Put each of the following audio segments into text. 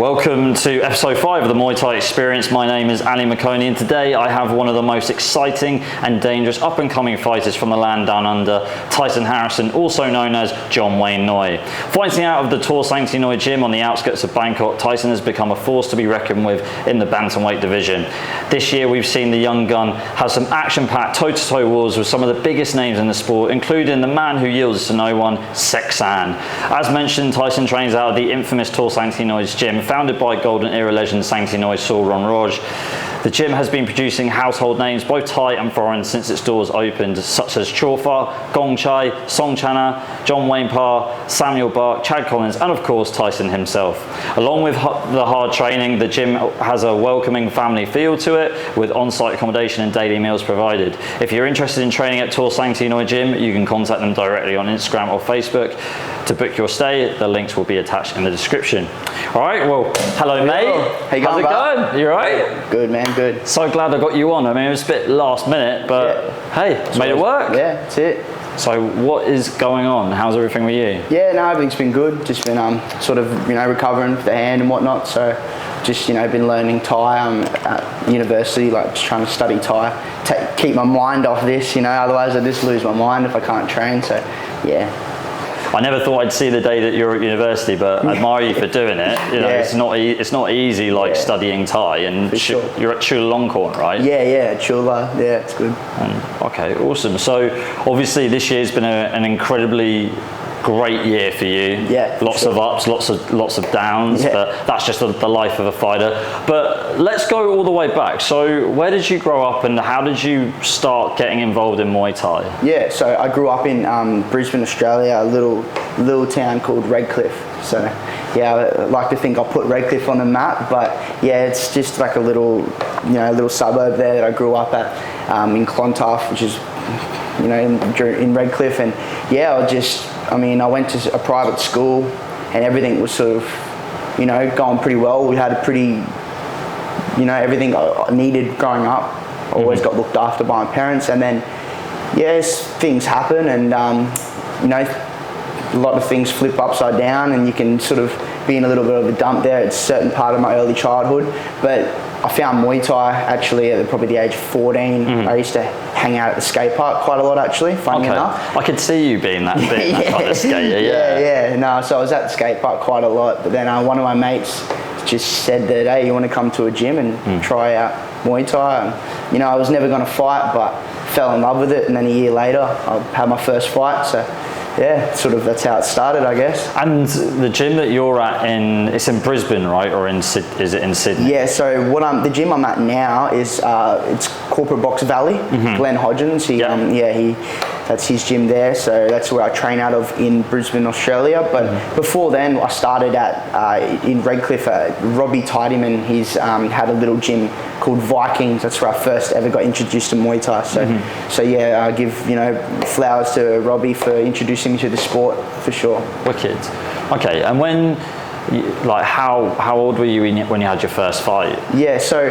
welcome to episode 5 of the Muay Thai Experience. My name is Ali McConey, and today I have one of the most exciting and dangerous up-and-coming fighters from the land down under, Tyson Harrison, also known as John Wayne Noi. Fighting out of the Tor Sangtiennoi Gym on the outskirts of Bangkok, Tyson has become a force to be reckoned with in the bantamweight division. This year we've seen the young gun have some action-packed toe-to-toe wars with some of the biggest names in the sport, including the man who yields to no one, Seksan. As mentioned, Tyson trains out of the infamous Tor Sangtiennoi Gym, founded by Golden Era legend Sangtiennoi Raj. The gym has been producing household names, both Thai and foreign, since its doors opened, such as Chorfa, Gongchai, Songchana, John Wayne Parr, Samuel Bark, Chad Collins, and of course Tyson himself. Along with the hard training, the gym has a welcoming family feel to it, with on-site accommodation and daily meals provided. If you're interested in training at Tor Sangtiennoi Gym, you can contact them directly on Instagram or Facebook. To book your stay, the links will be attached in the description. All right, well, hello mate. How you going, How's it going? You all right? Good man, good. So glad I got you on. I mean, it was a bit last minute, but hey, made it work. Yeah, that's it. So what is going on? How's everything with you? Yeah, no, everything's been good. Just been sort of, recovering for the hand and whatnot. So just, been learning Thai. I'm at university, like just trying to study Thai, keep my mind off this, otherwise I just lose my mind if I can't train. So yeah. I never thought I'd see the day that you're at university, but I admire you for doing it. It's not easy like studying Thai, and you're at Chulalongkorn, right? Yeah, Chula. Yeah, it's good. Okay, awesome. So obviously this year's been an incredibly great year for you. Yeah, lots of ups, lots of downs, but that's just the life of a fighter. But let's go all the way back. So where did you grow up, and how did you start getting involved in Muay Thai? Yeah, so I grew up in Brisbane, Australia, a little town called Redcliffe. So yeah, I like to think I'll put Redcliffe on the map, but yeah, it's just like a little suburb there that I grew up at, in Clontarf, which is in Redcliffe. And yeah, I went to a private school, and everything was sort of, going pretty well. We had a pretty, everything I needed growing up. Always got looked after by my parents, and then, yes, things happen, and a lot of things flip upside down, and you can sort of be in a little bit of a dump there at a certain part of my early childhood. But I found Muay Thai actually at probably the age of 14. I used to hang out at the skate park quite a lot actually, funny enough. I could see you being that big, that kind of skater, yeah. No, so I was at the skate park quite a lot, but then one of my mates just said that, hey, you want to come to a gym and try out Muay Thai? And, I was never going to fight, but fell in love with it, and then a year later I had my first fight. So yeah, sort of that's how it started, I guess. And the gym that you're at it's in Brisbane, right? Or is it in Sydney? Yeah, so the gym I'm at now is it's Corporate Box Valley. Glenn Hodgins, that's his gym there. So that's where I train out of in Brisbane, Australia. But before then, I started in Redcliffe. Robbie Tidyman, he's had a little gym called Vikings. That's where I first ever got introduced to Muay Thai. So yeah, I give flowers to Robbie for introducing me to the sport, for sure. Wicked. Okay, and how old were you when you had your first fight? Yeah, so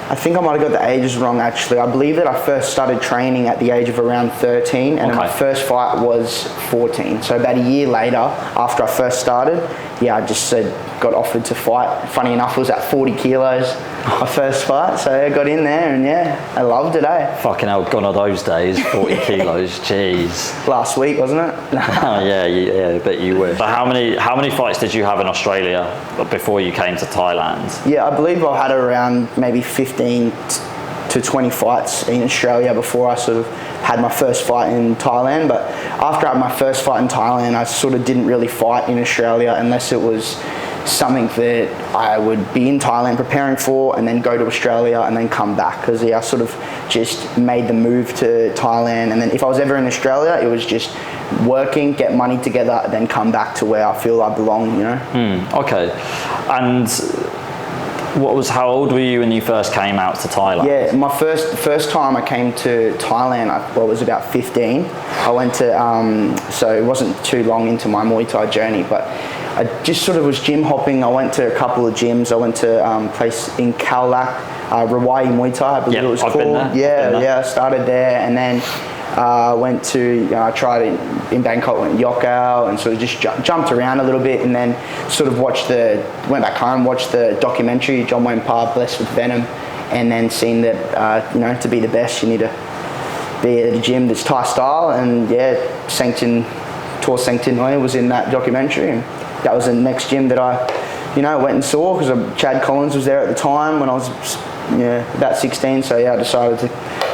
I think I might have got the ages wrong actually. I believe that I first started training at the age of around 13, and then my first fight was 14. So about a year later, after I first started, I just got offered to fight. Funny enough, it was at 40 kilos, my first fight. So I got in there, and I loved it, Fucking hell, gone are those days, 40 kilos, jeez. Last week, wasn't it? Oh yeah, I bet you wish. So how many fights did you have in Australia before you came to Thailand? Yeah, I believe I had around maybe 15 to 20 fights in Australia before I sort of had my first fight in Thailand. But after I had my first fight in Thailand, I sort of didn't really fight in Australia unless it was something that I would be in Thailand preparing for, and then go to Australia and then come back, because I sort of just made the move to Thailand, and then if I was ever in Australia, it was just working, get money together, and then come back to where I feel I belong, Okay. And how old were you when you first came out to Thailand? Yeah, my first time I came to Thailand, I was about 15. I went to, so it wasn't too long into my Muay Thai journey, but I just sort of was gym hopping. I went to a couple of gyms. I went to a place in Khao Lak, Rawai Muay Thai, I believe it was called. Been there. I started there, and then Went to, I tried in Bangkok, went Yokkao, and sort of just jumped around a little bit, and then sort of went back home, watched the documentary, John Wayne Parr, Blessed with Venom, and then seen that, you know, to be the best, you need to be at a gym that's Thai style, and yeah, Tor Sangtiennoi was in that documentary, and that was the next gym that I, you know, went and saw, because Chad Collins was there at the time when I was, about 16, so yeah, I decided to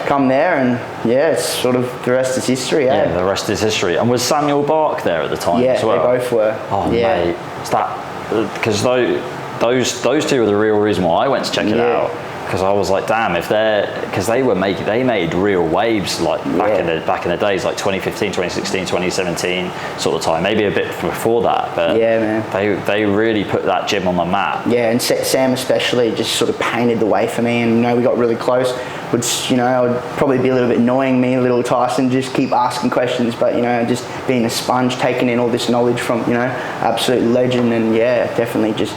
come there, and yeah, it's sort of, the rest is history. Yeah, the rest is history. And was Samuel Bark there at the time as well? Yeah, they both were. Oh yeah. mate, is that, because those two are the real reason why I went to check it out. Because I was like, damn, because they made real waves like back in the days, like 2015, 2016, 2017 sort of time, maybe a bit before that, but yeah, man, they really put that gym on the map. Yeah, and Sam especially just sort of painted the way for me, and you know, we got really close. Which, you know, would probably be a little bit annoying me, little Tyson, just keep asking questions, but you know, just being a sponge, taking in all this knowledge from, you know, absolute legend, and yeah, definitely just,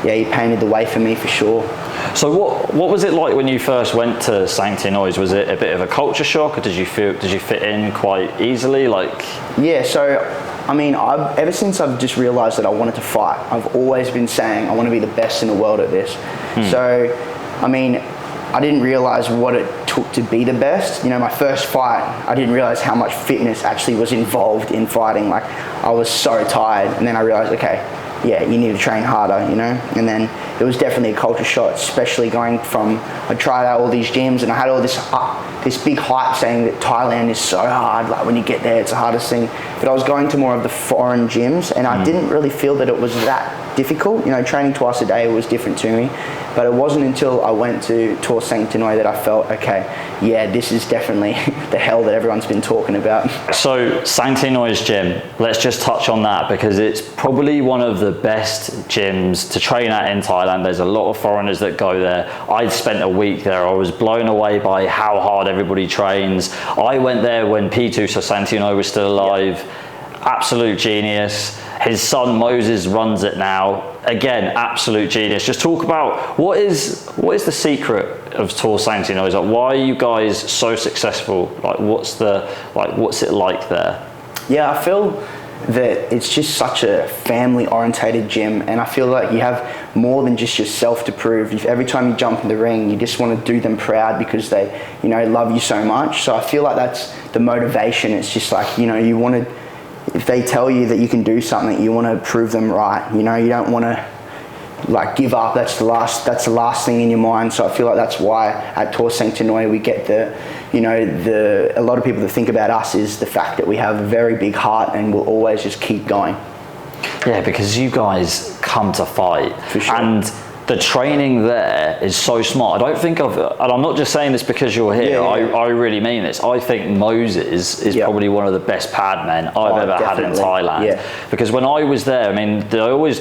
yeah, he painted the way for me for sure. So what was it like when you first went to Sangtiennoi's? Was it a bit of a culture shock, or did you fit in quite easily? Like, yeah, so I mean, ever since I've just realised that I wanted to fight, I've always been saying I want to be the best in the world at this. So, I mean, I didn't realise what it took to be the best. You know, my first fight, I didn't realise how much fitness actually was involved in fighting. Like, I was so tired, and then I realised, okay, yeah, you need to train harder, you know? And then it was definitely a culture shock, especially going from, I tried out all these gyms, and I had all this big hype saying that Thailand is so hard, like when you get there, it's the hardest thing. But I was going to more of the foreign gyms, and I didn't really feel that it was that difficult. You know, training twice a day was different to me. But it wasn't until I went to Tor Sangtiennoi that I felt, okay, yeah, this is definitely the hell that everyone's been talking about. So Sangtiennoi's gym, let's just touch on that, because it's probably one of the best gyms to train at in Thailand. There's a lot of foreigners that go there. I'd spent a week there. I was blown away by how hard everybody trains. I went there when P2, so Sangtiennoi, was still alive. Absolute genius. His son Moses runs it now. Again, absolute genius. Just talk about what is the secret of Tor Sangtiennoi? Like, why are you guys so successful? Like, what's it like there? Yeah, I feel that it's just such a family-orientated gym, and I feel like you have more than just yourself to prove. Every time you jump in the ring, you just want to do them proud because they, you know, love you so much. So I feel like that's the motivation. It's just like, you know, you want to. If they tell you that you can do something, you want to prove them right. You know, you don't want to like give up. That's the last thing in your mind. So I feel like that's why at Tor Sangtiennoi we get a lot of people that think about us is the fact that we have a very big heart and we'll always just keep going. Yeah, because you guys come to fight. For sure. And the training there is so smart. I don't think and I'm not just saying this because you're here, I really mean this. I think Moses is probably one of the best pad men I've ever had in Thailand. Yeah. Because when I was there, I mean, they always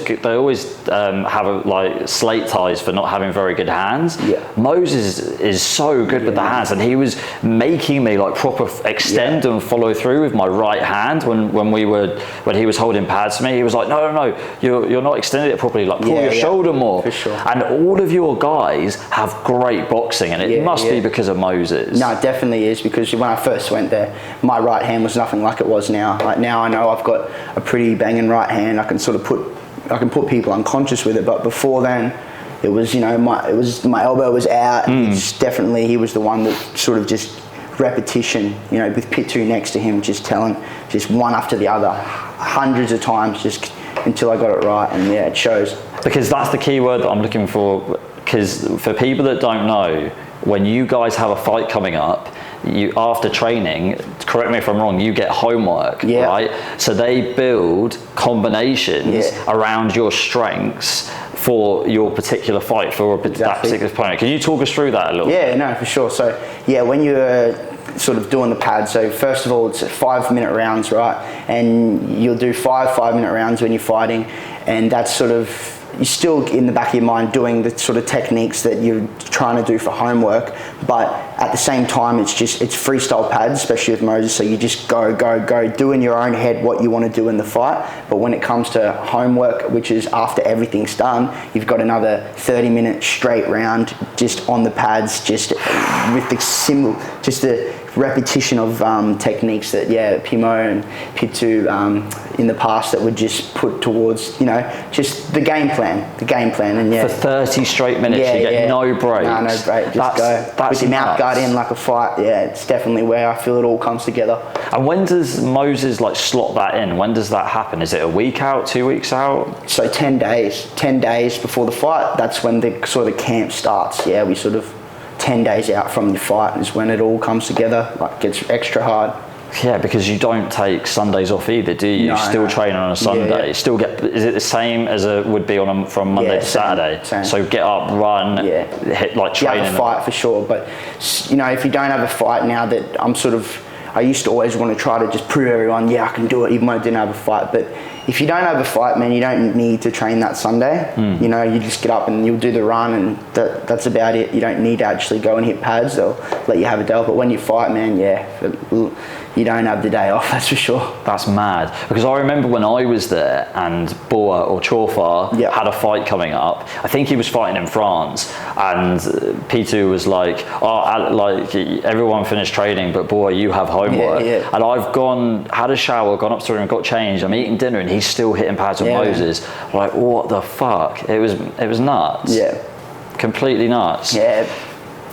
have slate ties for not having very good hands. Yeah. Moses is so good with the hands, and he was making me like proper extend and follow through with my right hand when he was holding pads for me. He was like, no, you're not extending it properly. Like, pull your shoulder more. For sure. And all of your guys have great boxing, and it must be because of Moses. No, it definitely is, because when I first went there, my right hand was nothing like it was now. Like now I know I've got a pretty banging right hand. I can put people unconscious with it, but before then, it was, you know, my elbow was out. Definitely, he was the one that sort of just repetition, you know, with P2 next to him, just telling, just one after the other, hundreds of times, just until I got it right, and yeah, it shows. Because that's the key word that I'm looking for, because for people that don't know, when you guys have a fight coming up, you, after training, correct me if I'm wrong, you get homework, right? So they build combinations around your strengths for your particular fight, for that particular opponent. Can you talk us through that a little bit? Yeah, no, for sure. So yeah, when you're sort of doing the pad, so first of all, it's 5-minute rounds, right? And you'll do 5-minute rounds when you're fighting, and that's sort of, you're still in the back of your mind doing the sort of techniques that you're trying to do for homework, but at the same time it's freestyle pads, especially with Moses, so you just go, do in your own head what you want to do in the fight. But when it comes to homework, which is after everything's done, you've got another 30-minute straight round just on the pads, just with the symbol, just the repetition of techniques that Pimo and Pitu in the past that would just put towards, you know, just the game plan, and For 30 straight minutes, you get no breaks. No break, just go. With your mouth guard in like a fight, it's definitely where I feel it all comes together. And when does Moses like slot that in? When does that happen? Is it a week out, 2 weeks out? So 10 days before the fight, that's when the sort of camp starts. Yeah, we sort of 10 days out from the fight is when it all comes together, like gets extra hard. Yeah, because you don't take Sundays off either, do you? You still train on a Sunday. Still get. Is it the same as it would be on from Monday to Saturday? Same. So get up, run, hit like training. You have a fight for sure, but you know, if you don't have a fight now, that I used to always want to try to just prove everyone, I can do it, even when I didn't have a fight. But if you don't have a fight, man, you don't need to train that Sunday. You know, you just get up and you'll do the run, and that's about it. You don't need to actually go and hit pads. They'll let you have a day off. But when you fight, man, you don't have the day off, that's for sure. That's mad. Because I remember when I was there and Boa or Chorfa had a fight coming up. I think he was fighting in France, and P2 was like, everyone finished training, but Boa, you have homework. And I've had a shower, gone up to the room, got changed, I'm eating dinner, and he's still hitting pads with Moses. I'm like, what the fuck? It was nuts. Yeah. Completely nuts. Yeah.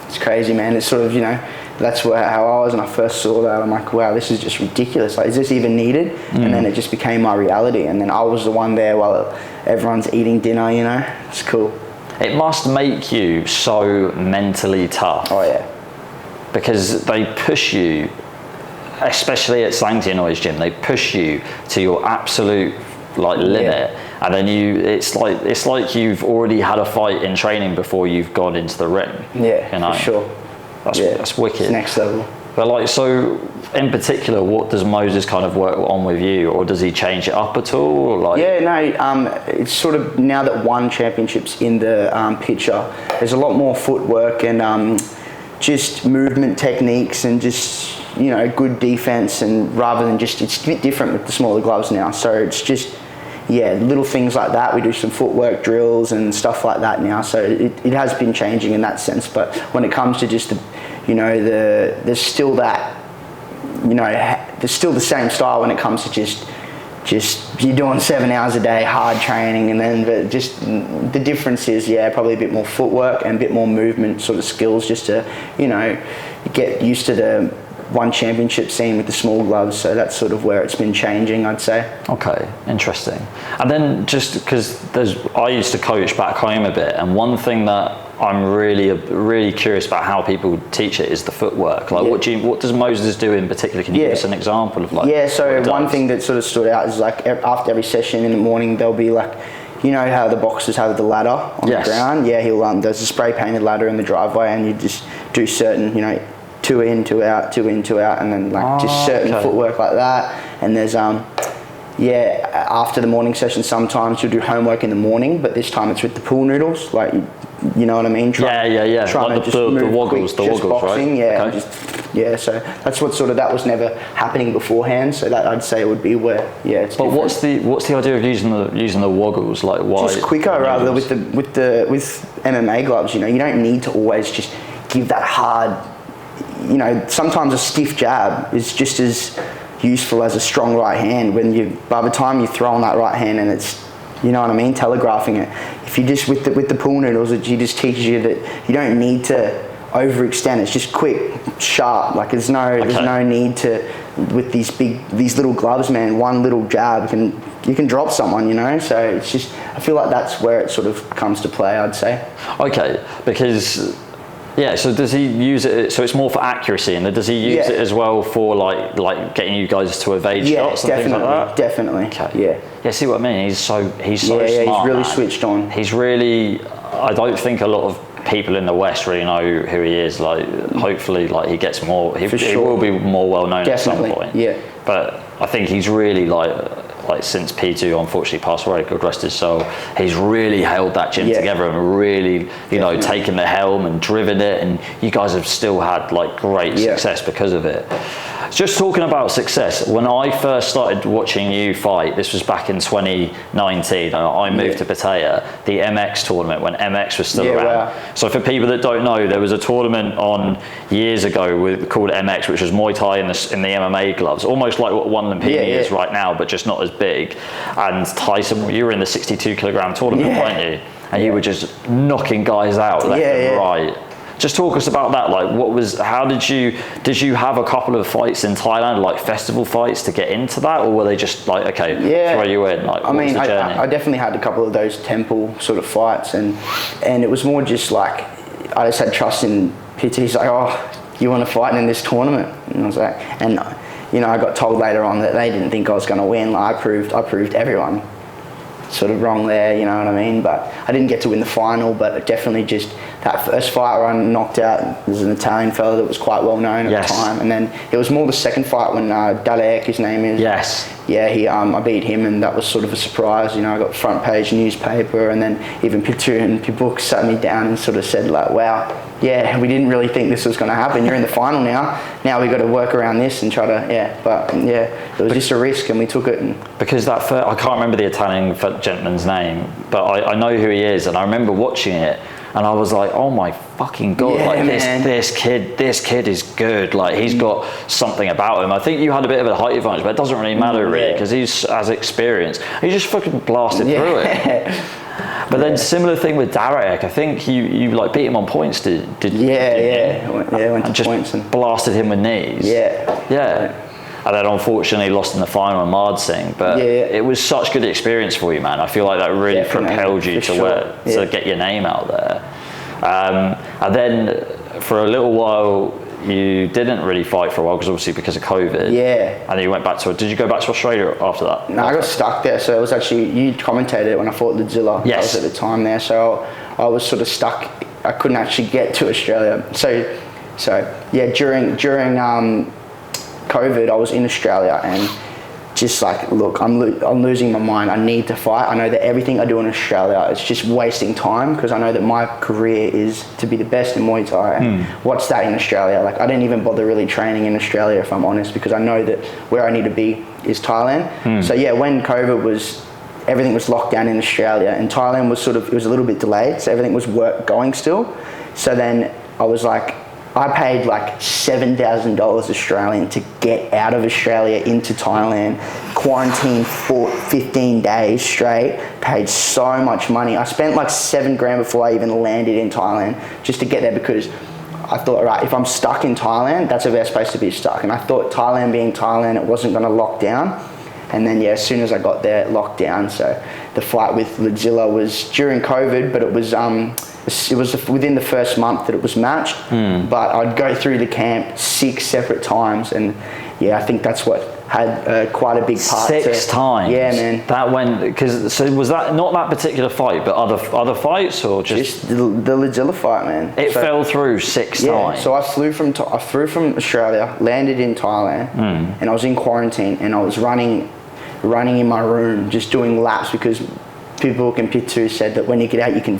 It's crazy, man. It's sort of, you know, that's how I was when I first saw that. I'm like, wow, this is just ridiculous. Like, is this even needed? And then it just became my reality. And then I was the one there while everyone's eating dinner, you know? It's cool. It must make you so mentally tough. Oh, yeah. Because they push you, especially at Sangtiennoi's gym, they push you to your absolute limit. And then it's like you've already had a fight in training before you've gone into the ring. Yeah, you know? For sure. That's wicked. It's next level. But so in particular, what does Moses kind of work on with you, or does he change it up at all? Or it's sort of, now that ONE Championship's in the picture, there's a lot more footwork and just movement techniques and just, you know, good defense, and rather than just, it's a bit different with the smaller gloves now. So it's just, little things like that. We do some footwork drills and stuff like that now. So it has been changing in that sense. But when it comes to just there's still that, you know, there's still the same style when it comes to just you're doing 7 hours a day, hard training, and then just the difference is, probably a bit more footwork and a bit more movement sort of skills, just to, you know, get used to the ONE Championship scene with the small gloves. So that's sort of where it's been changing, I'd say. Okay, interesting. And then just because I used to coach back home a bit, and one thing that I'm really curious about how people teach it is the footwork. Like, what does Moses do in particular? Can you give us an example of so one thing that sort of stood out is like after every session in the morning, there'll be like, you know how the boxers have the ladder on the ground? Yeah, there's a spray painted ladder in the driveway, and you just do certain, you know, 2 in, 2 out, 2 in, 2 out, and then just certain footwork like that. And there's after the morning session, sometimes you'll do homework in the morning, but this time it's with the pool noodles, like, you know what I mean? Trying like to just move the Waggles, quick, just boxing, right? So that's what that was never happening beforehand. So that, I'd say, would be where, it's But different. what's the idea of using the Waggles? Like, why? Just quicker, rather with MMA gloves. You know, you don't need to always just give that hard. You know, sometimes a stiff jab is just as useful as a strong right hand. By the time you throw on that right hand, and it's, you know what I mean, telegraphing it. If you just with the pool noodles, it just teaches you that you don't need to overextend. It's just quick, sharp. Like there's no need to, with these little gloves, man. One little jab you can drop someone, you know. So it's just, I feel like that's where it sort of comes to play, I'd say. Okay, because. Yeah, so does he use it, so it's more for accuracy, and does he use it as well for like getting you guys to evade shots and things like that? Definitely. Okay. Yeah, see what I mean? He's so smart. He's really switched on. He's really, I don't think a lot of people in the West really know who he is. Like, hopefully, like he gets more, he will be more well known at some point. Yeah. But I think he's really like since P2 unfortunately passed away, God rest his soul, he's really held that gym together and really, you know, taken the helm and driven it, and you guys have still had like great success because of it. Just talking about success, when I first started watching you fight, this was back in 2019, I moved to Pattaya, the MX tournament, when MX was still around. Wow. So for people that don't know, there was a tournament on years ago called MX, which was Muay Thai in the MMA gloves, almost like what ONE Lumpinee is right now, but just not as big. And Tyson, you were in the 62 kilogram tournament, weren't you? And you were just knocking guys out left and right. Just talk us about that. Like, how did you have a couple of fights in Thailand, like festival fights, to get into that, or were they just like, okay, throw you in? Like, I mean, I definitely had a couple of those temple sort of fights, and it was more just like, I just had trust in PT. He's like, oh, you want to fight in this tournament? And I was like, and you know, I got told later on that they didn't think I was going to win. Like, I proved everyone sort of wrong there, you know what I mean? But I didn't get to win the final, but definitely just that first fight where I knocked out, there's an Italian fella that was quite well known at the time, and then it was more the second fight when Tapaokaew, his name is. Yeah, I beat him, and that was sort of a surprise. You know, I got front page newspaper, and then even Pitu and Pibuk sat me down and sort of said like, wow, yeah, we didn't really think this was going to happen. You're in the final now. Now we got to work around this and try to, but yeah, it was just a risk, and we took it. Because that first, I can't remember the Italian gentleman's name, but I know who he is, and I remember watching it. And I was like, oh my fucking God, like this kid is good. Like, he's got something about him. I think you had a bit of a height advantage, but it doesn't really matter really, because he's as experienced. He just fucking blasted through it. But then similar thing with Tapaokaew. I think you like beat him on points, did you? Went to just points and blasted him with knees. And then unfortunately lost in the final on Mard Singh, but it was such good experience for you, man. I feel like that really propelled you to get your name out there. And then for a little while, you didn't really fight for a while, because of COVID. And then you went back did you go back to Australia after that? No, I got stuck there. So it was actually, you commentated it when I fought Ladzilla. I was at the time there. So I was sort of stuck. I couldn't actually get to Australia. So yeah, during COVID, I was in Australia, and just like, look, I'm losing my mind. I need to fight. I know that everything I do in Australia is just wasting time, because I know that my career is to be the best in Muay Thai. And what's that in Australia? Like, I didn't even bother really training in Australia, if I'm honest, because I know that where I need to be is Thailand. So yeah, when COVID was, everything was locked down in Australia, and Thailand was it was a little bit delayed, so everything was going still. So then I was like, I paid like $7,000 Australian to get out of Australia into Thailand, quarantined for 15 days straight, paid so much money. I spent like $7,000 before I even landed in Thailand just to get there, because I thought, right, if I'm stuck in Thailand, that's the best place to be stuck. And I thought Thailand being Thailand, it wasn't going to lock down. And then, as soon as I got there, it locked down. So the fight with Ladzilla was during COVID, but it was within the first month that it was matched. But I'd go through the camp 6 separate times, and I think that's what had quite a big part. 6 times? Yeah, man. That went, so was that not that particular fight, but other fights, or just the Ladzilla fight, man? It fell through 6 times. So I flew from Australia, landed in Thailand, and I was in quarantine, and I was running in my room, just doing laps, because people can Pitu said that when you get out, you can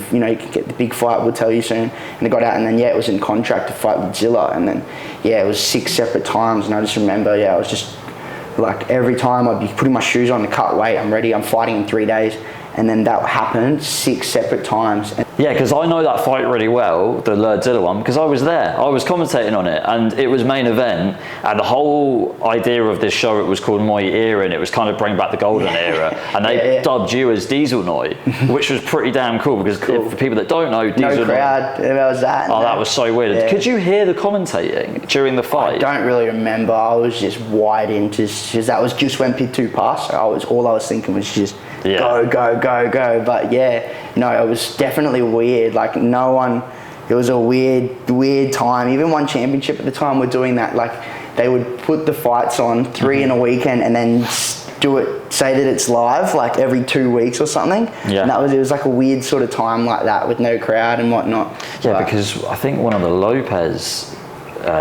get the big fight, we'll tell you soon. And I got out, and then it was in contract to fight with Zilla, and then it was 6 separate times. And I just remember, I was just like, every time I'd be putting my shoes on to cut weight, I'm ready, I'm fighting in 3 days. And then that happened 6 separate times. Yeah, because I know that fight really well, the Ladzilla one, because I was there. I was commentating on it, and it was main event. And the whole idea of this show, it was called Muay Era, and it was kind of bring back the golden era. And they dubbed you as Diesel Noi, which was pretty damn cool, because for people that don't know, Diesel No crowd, how was that? Oh, that was so weird. Could you hear the commentating during the fight? I don't really remember. I was just wide into, that was just when Pitu passed. So all I was thinking was just, go, go, go, go. But it was definitely weird. Like, no one, it was a weird time. Even One Championship at the time were doing that. Like, they would put the fights on 3 in a weekend, and then say that it's live like every 2 weeks or something. And it was like a weird sort of time like that, with no crowd and whatnot. Because I think one of the Lopez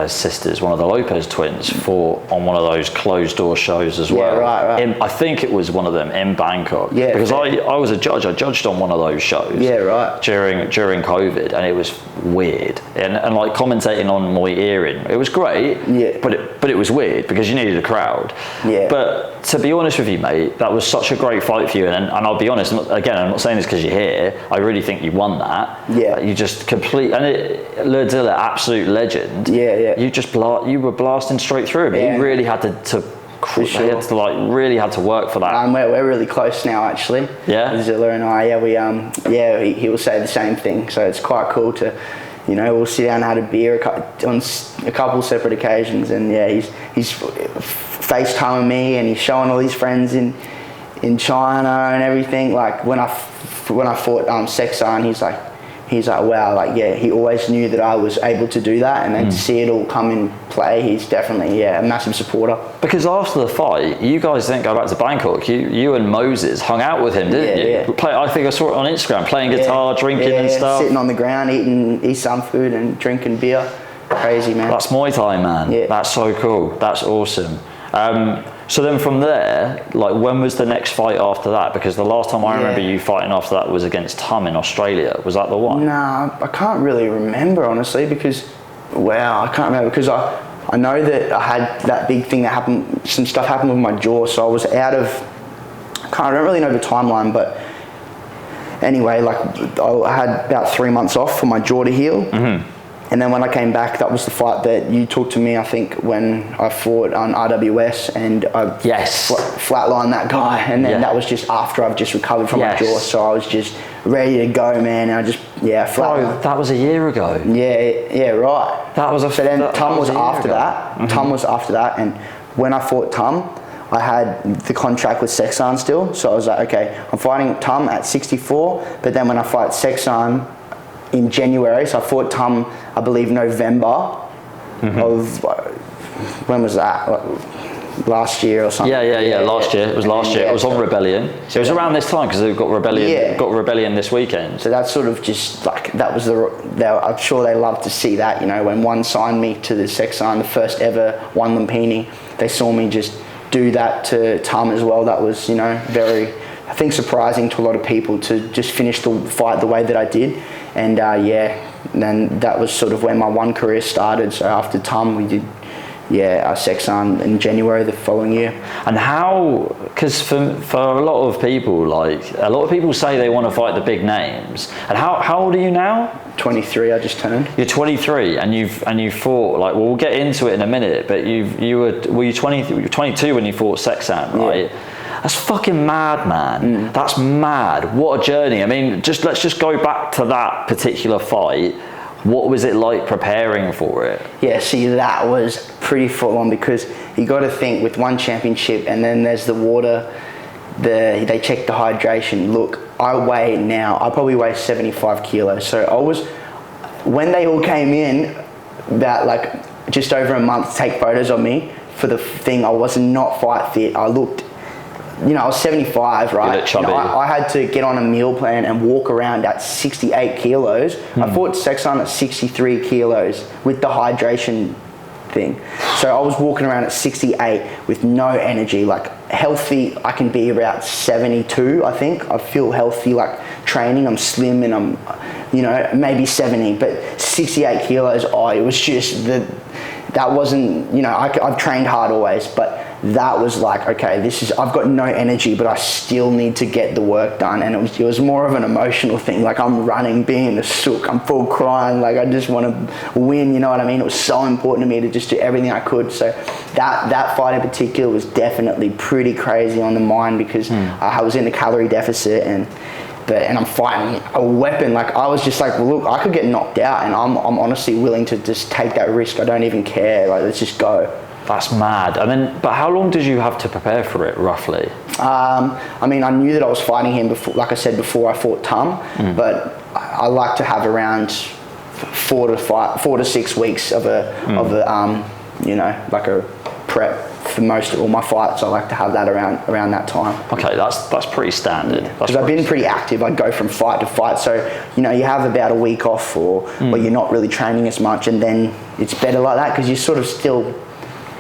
sisters, one of the Lopez twins, fought on one of those closed door shows as well. Right. I think it was one of them in Bangkok. Yeah, because I was a judge. I judged on one of those shows. Yeah, right. During COVID, and it was weird. And like commentating on Muay Thai, it was great. Yeah. But it was weird because you needed a crowd. Yeah. But to be honest with you, mate, that was such a great fight for you. And I'll be honest. Again, I'm not saying this because you're here. I really think you won that. Yeah. You just Ledilla, absolute legend. Yeah. You were blasting straight through him. Yeah. He really had to really had to work for that. We're really close now, actually. Yeah. Zilla and I. He will say the same thing. So it's quite cool to, we'll sit down and have a beer on a couple separate occasions, and he's FaceTiming me, and he's showing all his friends in China and everything. Like when I fought Seksan, he's like, wow, he always knew that I was able to do that, and then to see it all come in play, he's definitely a massive supporter. Because after the fight, you guys didn't go back to Bangkok. You and Moses hung out with him, didn't you? Yeah. I think I saw it on Instagram, playing guitar, drinking and stuff. Sitting on the ground, eating some food and drinking beer. Crazy, man. That's Muay Thai, man. Yeah. That's so cool. That's awesome. So then from there, like, when was the next fight after that? Because the last time I remember you fighting after that was against Tom in Australia. Was that the one? Nah, I can't really remember, honestly, because, I can't remember, because I know that I had that big thing that happened, some stuff happened with my jaw, so I was out of, I don't really know the timeline, but anyway, like, I had about 3 months off for my jaw to heal. Mm-hmm. And then when I came back, that was the fight that you took to me, I think, when I fought on RWS, and I flatlined that guy. And then that was just after I've just recovered from my jaw. So I was just ready to go, man. And I just, flatlined. Oh, that was a year ago. Yeah, right. That was So then Tom was after that. Mm-hmm. Tom was after that. And when I fought Tom, I had the contract with Seksan still. So I was like, okay, I'm fighting Tom at 64. But then when I fight Seksan in January, so I fought Tom, I believe, November of, when was that? Last year or something? Yeah. Last year. It was last year. It was on Rebellion. So it was around this time because they've got Rebellion. Yeah. Got Rebellion this weekend. So that's sort of just like, that was I'm sure they loved to see that. When ONE signed me to the Seksan, the first ever ONE Lumpinee, they saw me just do that to Tom as well. That was very, I think, surprising to a lot of people to just finish the fight the way that I did. And then that was sort of when my ONE career started. So after Tom, we did Seksan in January the following year. And how, because for a lot of people say they want to fight the big names. And how old are you now? 23, I just turned. You're 23, and you fought, like, well, we'll get into it in a minute, but you were 22 when you fought Seksan, right? Yeah. That's fucking mad, man. That's mad. What a journey. I mean, let's just go back to that particular fight. What was it like preparing for it? Yeah, see, that was pretty full on, because you got to think, with one championship and then there's the water, they check the hydration. Look, I probably weigh 75 kilos. So when they all came in, about like just over a month to take photos of me for the thing, I was not fight fit. I looked, I was 75, right? I had to get on a meal plan and walk around at 68 kilos. I fought Seksan at 63 kilos with the hydration thing. So I was walking around at 68 with no energy, like healthy. I can be about 72, I think. I feel healthy, like training. I'm slim and I'm, maybe 70, but 68 kilos, it was just that wasn't, I've trained hard always, but that was like, okay, I've got no energy, but I still need to get the work done. And it was more of an emotional thing. Like, I'm running, being a sook, I'm full crying, like I just want to win, you know what I mean? It was so important to me to just do everything I could. So that fight in particular was definitely pretty crazy on the mind, because I was in a calorie deficit and I'm fighting a weapon. Like, I was just like, well, look, I could get knocked out, and I'm honestly willing to just take that risk. I don't even care. Like, let's just go. That's mad. But how long did you have to prepare for it, roughly? I mean, I knew that I was fighting him before, like I said, before I fought Tom, but I like to have around 4 to 6 weeks of a like a prep for most of all my fights, I like to have that around that time. Okay, that's pretty standard. Because I've been pretty active. I'd go from fight to fight. So, you have about a week off where you're not really training as much, and then it's better like that because you sort of still,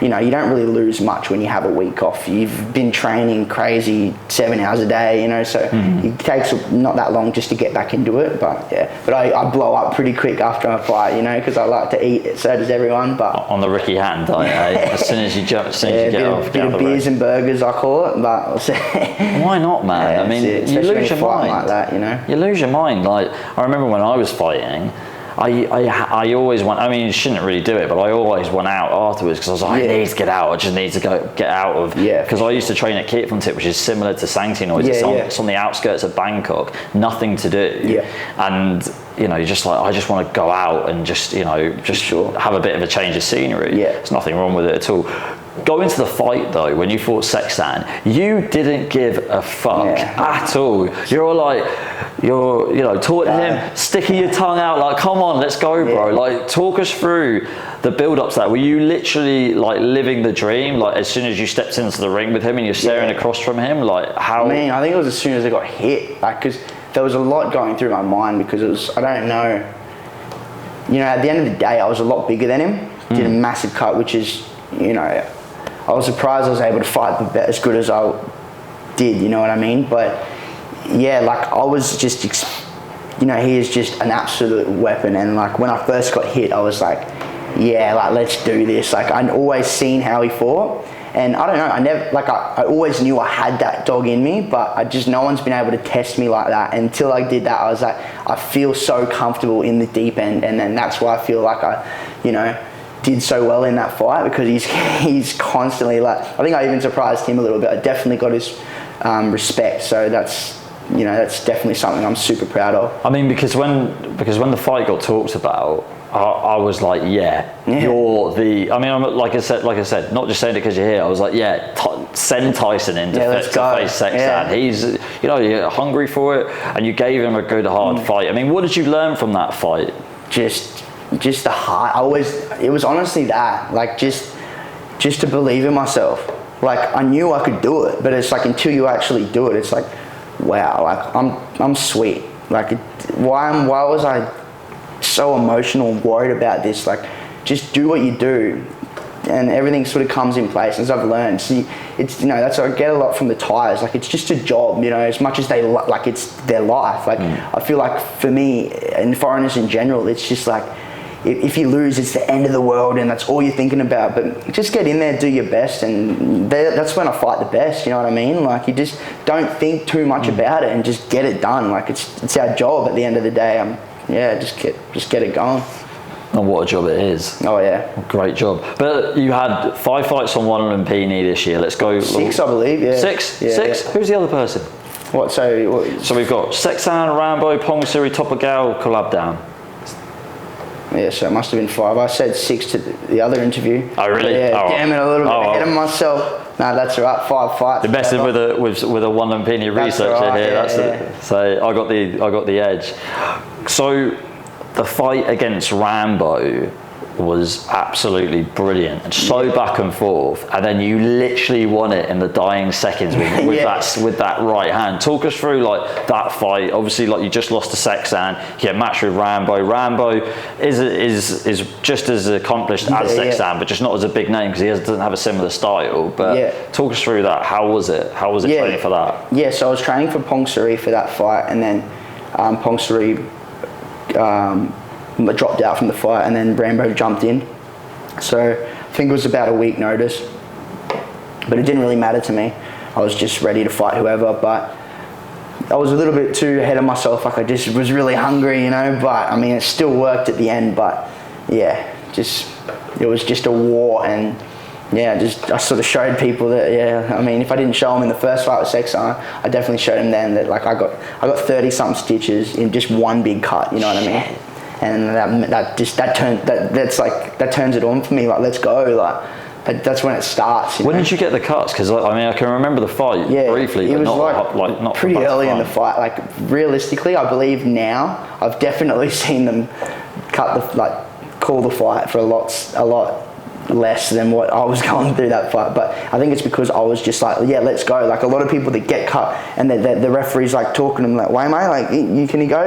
you don't really lose much when you have a week off. You've been training crazy 7 hours a day, so it takes not that long just to get back into it. But I blow up pretty quick after I fight, because I like to eat. So does everyone. But on the Ricky Hatton diet, as soon as you jump, as soon as you get off, bit of beers and burgers, I call it. But why not, man? I mean, you lose your mind like that, You lose your mind. Like I remember when I was fighting. I always want. I mean, you shouldn't really do it, but I always went out afterwards because I was like, I need to get out. I just need to get out of. Because I used to train at Kirthamtip, which is similar to Sangtiennoi. It's on the outskirts of Bangkok. Nothing to do. And you're just like, I just want to go out and just have a bit of a change of scenery. There's nothing wrong with it at all. Going to the fight though, when you fought Seksan, you didn't give a fuck at all. You're taunting him, sticking your tongue out, like, come on, let's go, bro. Like, talk us through the build-up to that. Were you literally like living the dream? Like, as soon as you stepped into the ring with him and you're staring across from him, like, how? I think it was as soon as I got hit, like, because there was a lot going through my mind because it was, I don't know. At the end of the day, I was a lot bigger than him. Did a massive cut, which is, I was surprised I was able to fight as good as I did, you know what I mean? But like I was just, he is just an absolute weapon. And like when I first got hit, I was like, like let's do this. Like I'd always seen how he fought. And I don't know, I always knew I had that dog in me, but no one's been able to test me like that. Until I did that, I was like, I feel so comfortable in the deep end. And then that's why I feel like I, did so well in that fight because he's constantly like, I think I even surprised him a little bit. I definitely got his respect. So that's definitely something I'm super proud of. I mean, because when the fight got talked about, I was like, you're the. I mean, like I said, not just saying it because you're here. I was like, send Tyson in to face Seksan. He's, you're hungry for it, and you gave him a good hard fight. I mean, what did you learn from that fight? Just the heart. It was honestly that, like, just to believe in myself. Like, I knew I could do it, but it's like until you actually do it, it's like, wow, like I'm sweet. Like, why was I so emotional and worried about this? Like, just do what you do, and everything sort of comes in place. As I've learned, see, it's that's what I get a lot from the Thais. Like, it's just a job, as much as they like it's their life. Like, I feel like for me and foreigners in general, it's just like, if you lose, it's the end of the world and that's all you're thinking about. But just get in there, do your best, and that's when I fight the best, you know what I mean? Like, you just don't think too much about it and just get it done. Like, it's our job at the end of the day. Just get it going. And what a job it is. Oh yeah. Great job. But you had 5 fights on ONE Lumpinee this year. Let's go. 6, I believe, yeah. 6? Yeah, 6? Who's the other person? What, so we've got Seksan, Rambo, Pongsiri, Tapaokaew, Kulabdam. Yeah, so it must have been 5. I said 6 to the other interview. Oh really? Yeah, oh, damn it, a little bit ahead of myself. No, that's all right. 5 fights. The best with a ONE Lumpinee researcher right, here. So I got the edge. So the fight against Rambo was absolutely brilliant and so back and forth, and then you literally won it in the dying seconds with that right hand. Talk us through like that fight. Obviously, like, you just lost to Seksan, you get matched with Rambo. Rambo is just as accomplished as Seksan, but just not as a big name because he doesn't have a similar style. But talk us through that. How was it training for that? Yeah, so I was training for Pongsiri for that fight, and then Pongsiri dropped out from the fight, and then Rambo jumped in. So I think it was about a week notice, but it didn't really matter to me. I was just ready to fight whoever, but I was a little bit too ahead of myself. Like, I just was really hungry, but I mean, it still worked at the end. But yeah, it was just a war, and I sort of showed people that, I mean, if I didn't show them in the first fight with Seksan, I definitely showed them then that, like, I got 30-something stitches in just one big cut, you know what I mean? And that turns it on for me. Like, let's go. Like, that's when it starts. When did you get the cuts? Because I mean, I can remember the fight briefly, but not pretty early in the fight. Like, realistically, I believe now I've definitely seen them call the fight for a lot less than what I was going through that fight. But I think it's because I was just like, yeah, let's go. Like a lot of people that get cut and the referee's like talking to them like, wait mate, like can you go?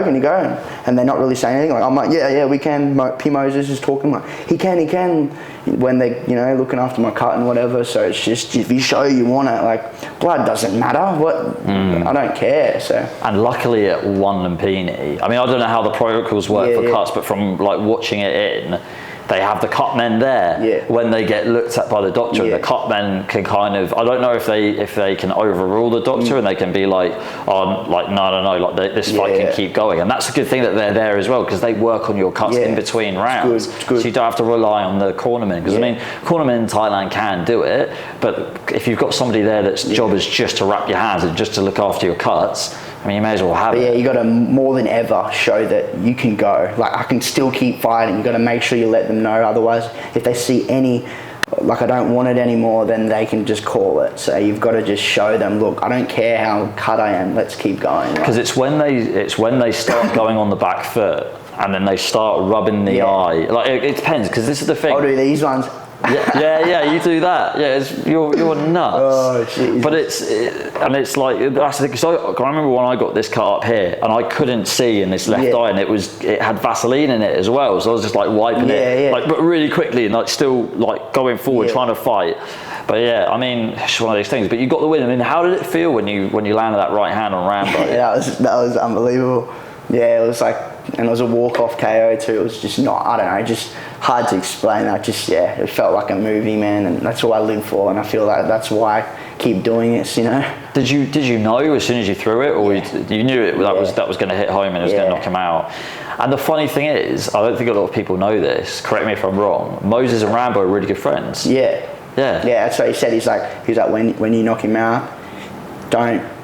And they're not really saying anything. Like I'm like, yeah, we can. P Moses is talking like, he can. When they, looking after my cut and whatever. So it's just, if you show you want it, like blood doesn't matter. I don't care. So. And luckily at ONE Lumpinee, I mean, I don't know how the protocols work for cuts, but from like watching it in, they have the cut men there when they get looked at by the doctor. And the cut men can kind of, I don't know if they can overrule the doctor and they can be like, oh, like no, like this fight can keep going. And that's a good thing that they're there as well, because they work on your cuts in between rounds. It's good. So you don't have to rely on the cornermen. Because I mean, cornermen in Thailand can do it, but if you've got somebody there that's job is just to wrap your hands and just to look after your cuts, I mean, you may as well have it. Yeah, you got to more than ever show that you can go. Like, I can still keep fighting. You got to make sure you let them know. Otherwise, if they see any, like, I don't want it anymore, then they can just call it. So you've got to just show them, look, I don't care how cut I am. Let's keep going. Because it's when they start going on the back foot and then they start rubbing the eye. Like it depends, because this is the thing. I'll do these ones. Yeah, you do that. Yeah, you're nuts. Oh, Jesus. But it's like, that's the thing. So I remember when I got this cut up here, and I couldn't see in this left eye, and it had Vaseline in it as well. So I was just like wiping it, like, but really quickly, and like still like going forward, trying to fight. But yeah, I mean, it's one of those things. But you got the win. I mean, how did it feel when you landed that right hand on Rambo? Yeah, that was unbelievable. Yeah, it was like, and it was a walk-off KO too. It was just not, I don't know, just hard to explain. It felt like a movie, man, and that's what I live for, and I feel like that's why I keep doing this, Did you know as soon as you threw it, or you knew that was going to hit home and it was going to knock him out? And the funny thing is, I don't think a lot of people know this, correct me if I'm wrong, Moses and Rambo are really good friends. Yeah, that's what he said. He's like when you knock him out, don't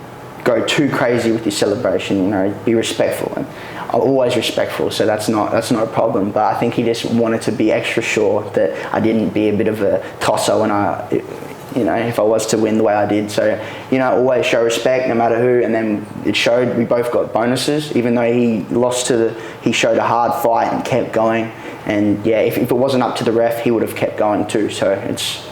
go too crazy with your celebration, be respectful. And I'm always respectful, so that's not a problem. But I think he just wanted to be extra sure that I didn't be a bit of a tosser when if I was to win the way I did. So, always show respect no matter who. And then it showed, we both got bonuses, even though he showed a hard fight and kept going. And if it wasn't up to the ref, he would have kept going too. So it's,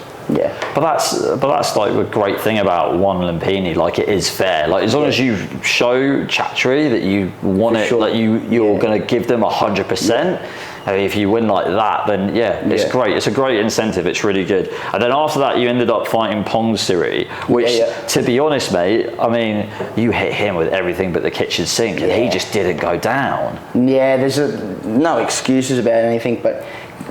But that's like the great thing about ONE Lumpinee. Like, it is fair. Like, as long as you show Chatri that you want it, like you're going to give them 100%. I mean, if you win like that, then it's great. It's a great incentive. It's really good. And then after that, you ended up fighting Pongsiri, which, to be honest, mate, I mean, you hit him with everything but the kitchen sink, and he just didn't go down. Yeah, there's no excuses about anything, but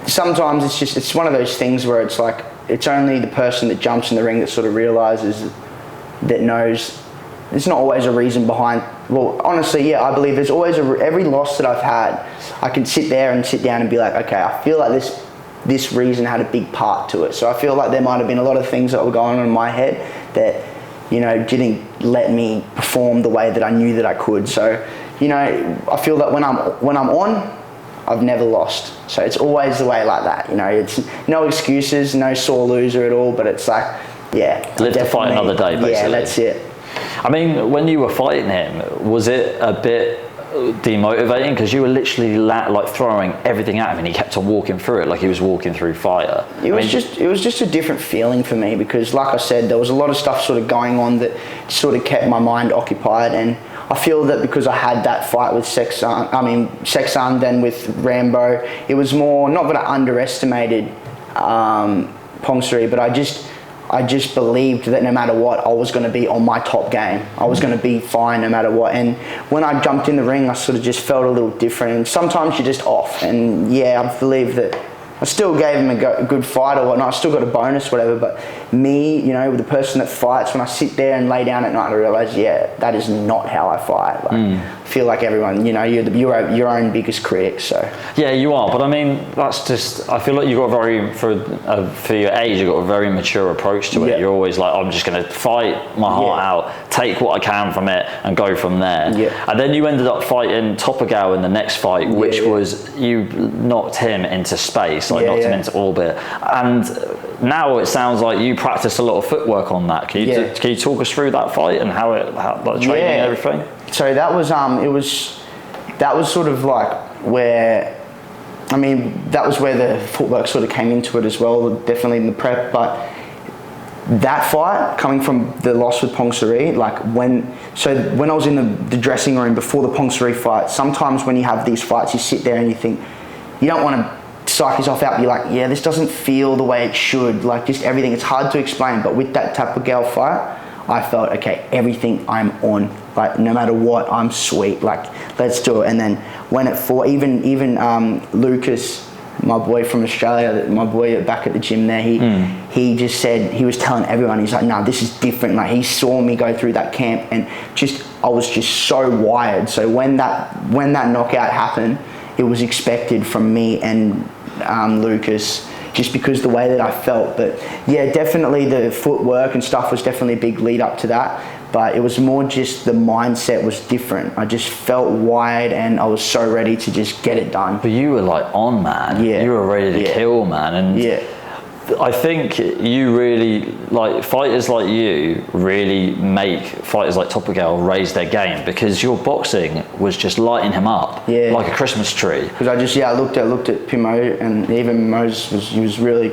sometimes it's one of those things where it's like, it's only the person that jumps in the ring that sort of realizes, that knows. There's not always a reason behind. Well, honestly, I believe there's always every loss that I've had, I can sit there and sit down and be like, okay, I feel like this reason had a big part to it. So I feel like there might have been a lot of things that were going on in my head that, didn't let me perform the way that I knew that I could. So, I feel that when I'm on, I've never lost. So it's always the way like that. It's no excuses, no sore loser at all, but it's like, live to fight another day, basically. Yeah, that's it. I mean, when you were fighting him, was it a bit demotivating? Because you were literally like throwing everything at him and he kept on walking through it like he was walking through fire. It was just a different feeling for me, because like I said, there was a lot of stuff sort of going on that sort of kept my mind occupied. And I feel that because I had that fight with Seksan, then with Rambo, it was more, not that I underestimated Pongsiri, but I just believed that no matter what, I was going to be on my top game. I was going to be fine no matter what. And when I jumped in the ring, I sort of just felt a little different. And sometimes you're just off. And I believe that I still gave him a good fight or whatnot. I still got a bonus, whatever. But me, with the person that fights, when I sit there and lay down at night, I realize, that is not how I fight. I feel like everyone, you're your own biggest critic. So yeah, you are. But I mean, that's just. I feel like you got for your age, you got a very mature approach to it. You're always like, I'm just going to fight my heart out, take what I can from it, and go from there. And then you ended up fighting Tapaokaew in the next fight, which was, you knocked him into space. Knocked him into orbit, and now it sounds like you practice a lot of footwork on that. Can you talk us through that fight and how like training and everything? So that was that was sort of like where I mean, that was where the footwork sort of came into it as well, definitely in the prep. But that fight, coming from the loss with Pongsiri, like when I was in the dressing room before the Pongsiri fight, sometimes when you have these fights, you sit there and you think, you don't want to psych yourself out, but you're like, yeah, this doesn't feel the way it should, like just everything, it's hard to explain. But with that Tapaokaew fight, I felt, okay, everything I'm on, like no matter what, I'm sweet, like let's do it. And then when it fought, even Lucas, my boy from Australia, my boy back at the gym there, he just said, he was telling everyone, he's like, no, this is different. Like he saw me go through that camp and I was just so wired. So when that knockout happened, it was expected from me and Lucas, just because the way that I felt. But yeah, definitely the footwork and stuff was definitely a big lead up to that. But it was more just the mindset was different. I just felt wired and I was so ready to just get it done. But you were like on, man. Yeah. You were ready to kill, man. And yeah. I think you really, like fighters like you really make fighters like Tapaokaew raise their game, because your boxing was just lighting him up like a Christmas tree. Because I looked at Pimo, and even Moses was really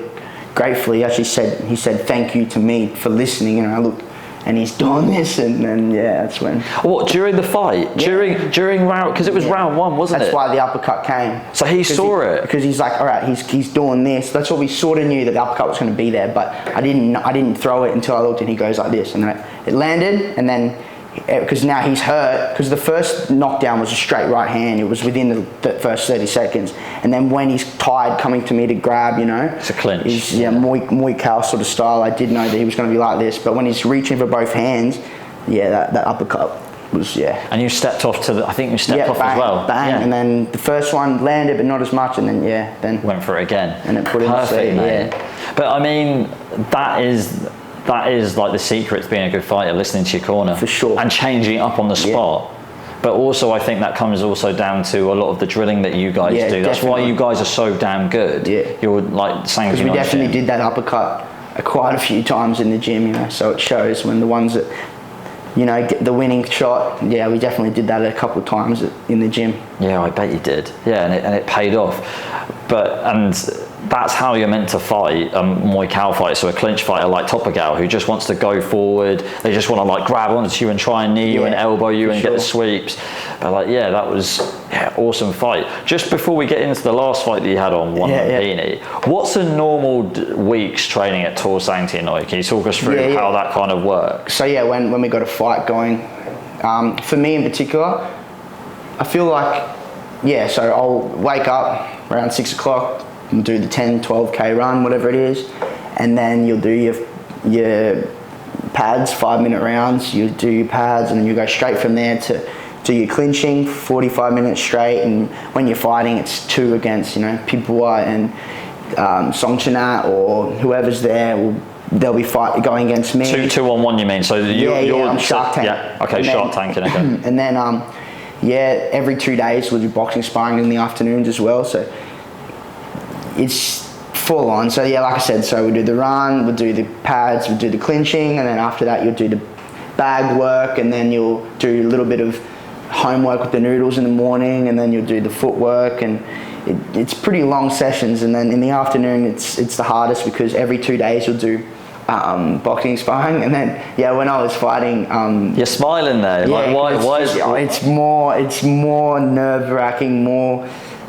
grateful. He actually said thank you to me for listening, and I looked, and he's doing this, and then that's when. What, during the fight? Yeah. During round, because it was round one, wasn't it? That's why the uppercut came. So he saw it because he's like, all right, he's doing this. That's what we sort of knew, that the uppercut was going to be there, but I didn't throw it until I looked, and he goes like this, and then it landed, and then. Because now he's hurt, because the first knockdown was a straight right hand, it was within the first 30 seconds, and then when he's tied coming to me to grab, it's a clinch. Muay Thai sort of style, I did know that he was going to be like this, but when he's reaching for both hands, that uppercut was, And you stepped off I think you stepped off bang, as well. Bang, and then the first one landed, but not as much, and then then went for it again. And it put him to sleep, But I mean, that is like the secret to being a good fighter, listening to your corner. For sure. And changing up on the spot. But also I think that comes also down to a lot of the drilling that you guys do. That's why you guys are so damn good. You're like Sangtiennoi Because we definitely did that uppercut quite a few times in the gym, so it shows when the ones that, get the winning shot, we definitely did that a couple of times in the gym. Yeah, I bet you did. Yeah, and it paid off. And that's how you're meant to fight a Muay Thai fight. So a clinch fighter like Tapaokaew, who just wants to go forward, they just want to like grab onto you and try and knee you and elbow you and get the sweeps. But that was awesome fight. Just before we get into the last fight that you had on ONE Lumpinee, what's a normal week's training at Tor Sangtiennoi? Can you talk us through how that kind of works? So when we got a fight going, for me in particular, I feel like, so I'll wake up around 6 o'clock, and do the 10, 12K run, whatever it is, and then you'll do your pads, 5-minute rounds, you do your pads, and then you go straight from there to do your clinching, 45 minutes straight, and when you're fighting, it's 2 against, Pipua and Songchanat or whoever's there, they'll be going against me. 2 on 1, you mean? So you're I'm Shark Tank. Yeah, okay, Shark Tanking, okay. And then, every 2 days we'll do boxing sparring in the afternoons as well, so it's full on. So like I said, so we do the run, we'll do the pads, we'll do the clinching, and then after that you'll do the bag work, and then you'll do a little bit of homework with the noodles in the morning, and then you'll do the footwork, and it's pretty long sessions. And then in the afternoon it's the hardest, because every 2 days you'll do boxing sparring. And then when I was fighting, you're smiling there, why is it's more nerve-wracking, more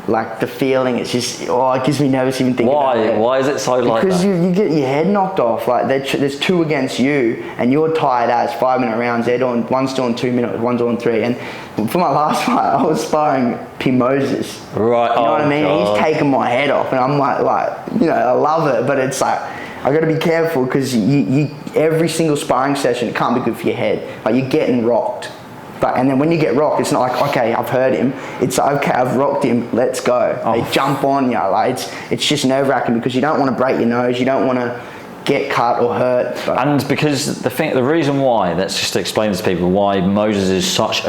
like the feeling, it's just, it gives me nervous even thinking about it. Why is it so like that? Because you get your head knocked off. Like there's 2 against you, and you're tired as 5-minute rounds. One's doing 2 minutes, one's doing 3. And for my last fight, I was sparring P. Moses. Right. You know what I mean? God. He's taking my head off, and I'm like, I love it, but it's like, I got to be careful, because you every single sparring session, it can't be good for your head. Like you're getting rocked. And then when you get rocked, it's not like, okay, I've heard him. It's like, okay, I've rocked him, let's go. They jump on you. Like it's just nerve-wracking, because you don't want to break your nose, you don't want to get cut or hurt. And because the reason why, let's just explain to people why Moses is such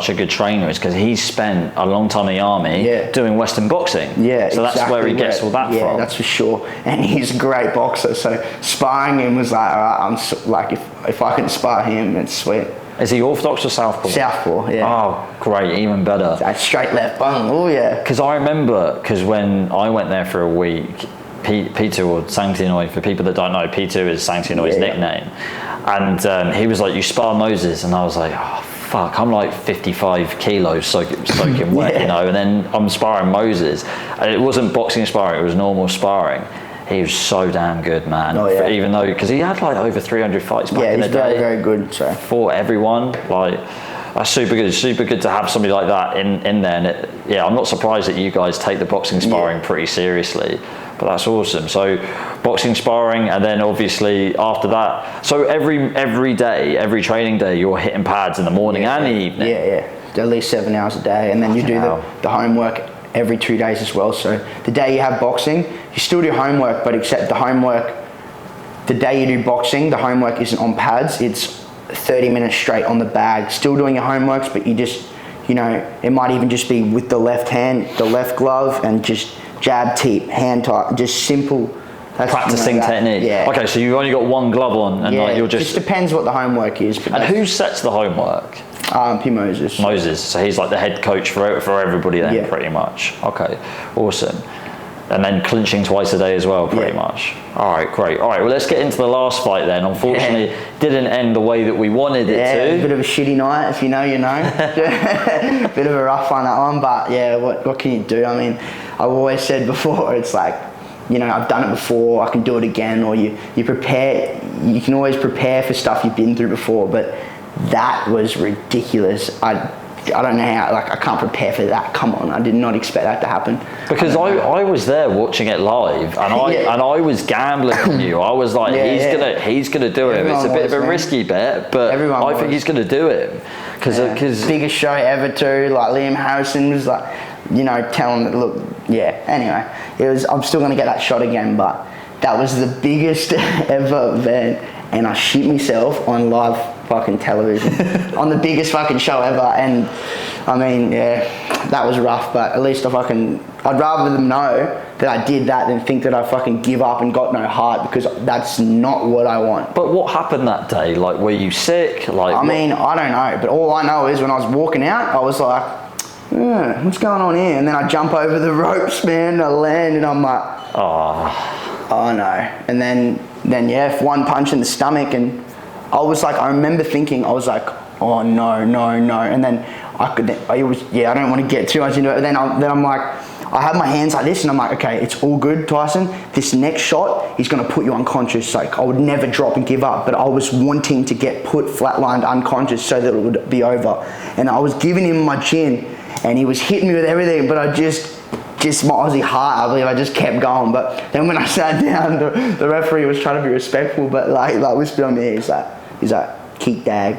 a good trainer, is because he's spent a long time in the army doing Western boxing. So that's where he gets all that from. Yeah, that's for sure. And he's a great boxer. So sparring him was like, all right, if I can spar him, it's sweet. Is he orthodox or southpaw? Southpaw, yeah. Oh, great, even better. That straight left bung, oh yeah. Because I remember, because when I went there for a week, P2 or Sangtiennoi, for people that don't know, P2 is Sangtiennoi's nickname. And he was like, you spar Moses, and I was like, oh fuck, I'm like 55 kilos soaking wet, you know, and then I'm sparring Moses. And it wasn't boxing sparring, it was normal sparring. He was so damn good, man. Oh, yeah. Even though, because he had like over 300 fights back in the day. Yeah, he's very, very good. So. Fought everyone, like, that's super good. It's super good to have somebody like that in there. And I'm not surprised that you guys take the boxing sparring pretty seriously, but that's awesome. So boxing sparring, and then obviously after that, so every day, every training day, you're hitting pads in the morning and the evening. Yeah, at least 7 hours a day, and then you do the homework every 2 days as well. So the day you have boxing, you still do homework, but except the homework, the day you do boxing, the homework isn't on pads, it's 30 minutes straight on the bag, still doing your homeworks, but you just, you know, it might even just be with the left hand, the left glove, and just jab, teep, hand tight, just simple. Practicing technique. Yeah. Okay, so you've only got one glove on, and like you're just depends what the homework is. But and who sets the homework? P. Moses. Moses. So he's like the head coach for everybody then, pretty much. Okay, awesome. And then clinching twice a day as well, pretty much. All right, great. All right, well, let's get into the last fight then. Unfortunately, didn't end the way that we wanted it to. A bit of a shitty night, if you know, you know. Bit of a rough one, that one. But yeah, what can you do? I mean, I've always said before, it's like, you know, I've done it before, I can do it again. Or you prepare, you can always prepare for stuff you've been through before. But that was ridiculous. I don't know how, like, I can't prepare for that. Come on, I did not expect that to happen. Because I was there watching it live, and I was gambling on you. I was like, he's gonna do it. It's a bit of a risky bet, but I think he's gonna do it. Because biggest show ever too. Like Liam Harrison was like, you know, telling that, look, Anyway, I'm still gonna get that shot again, but that was the biggest ever event, and I shit myself on live fucking television on the biggest fucking show ever. And I mean, that was rough, but at least I'd rather them know that I did that than think that I fucking give up and got no heart, because that's not what I want. But what happened that day? Like, were you sick? Like, I mean, I don't know, but all I know is when I was walking out, I was like, what's going on here? And then I jump over the ropes, man, and I land, and I'm like, oh no. And then one punch in the stomach, and I remember thinking, I was like, oh no. And then I don't want to get too much into it. But then I'm like, I have my hands like this, and I'm like, okay, it's all good, Tyson. This next shot is going to put you unconscious. Like, I would never drop and give up, but I was wanting to get put flatlined unconscious so that it would be over. And I was giving him my chin, and he was hitting me with everything, but I just my Aussie heart, I believe I just kept going. But then when I sat down, the referee was trying to be respectful, but like whispered on me, he's like, keep dag.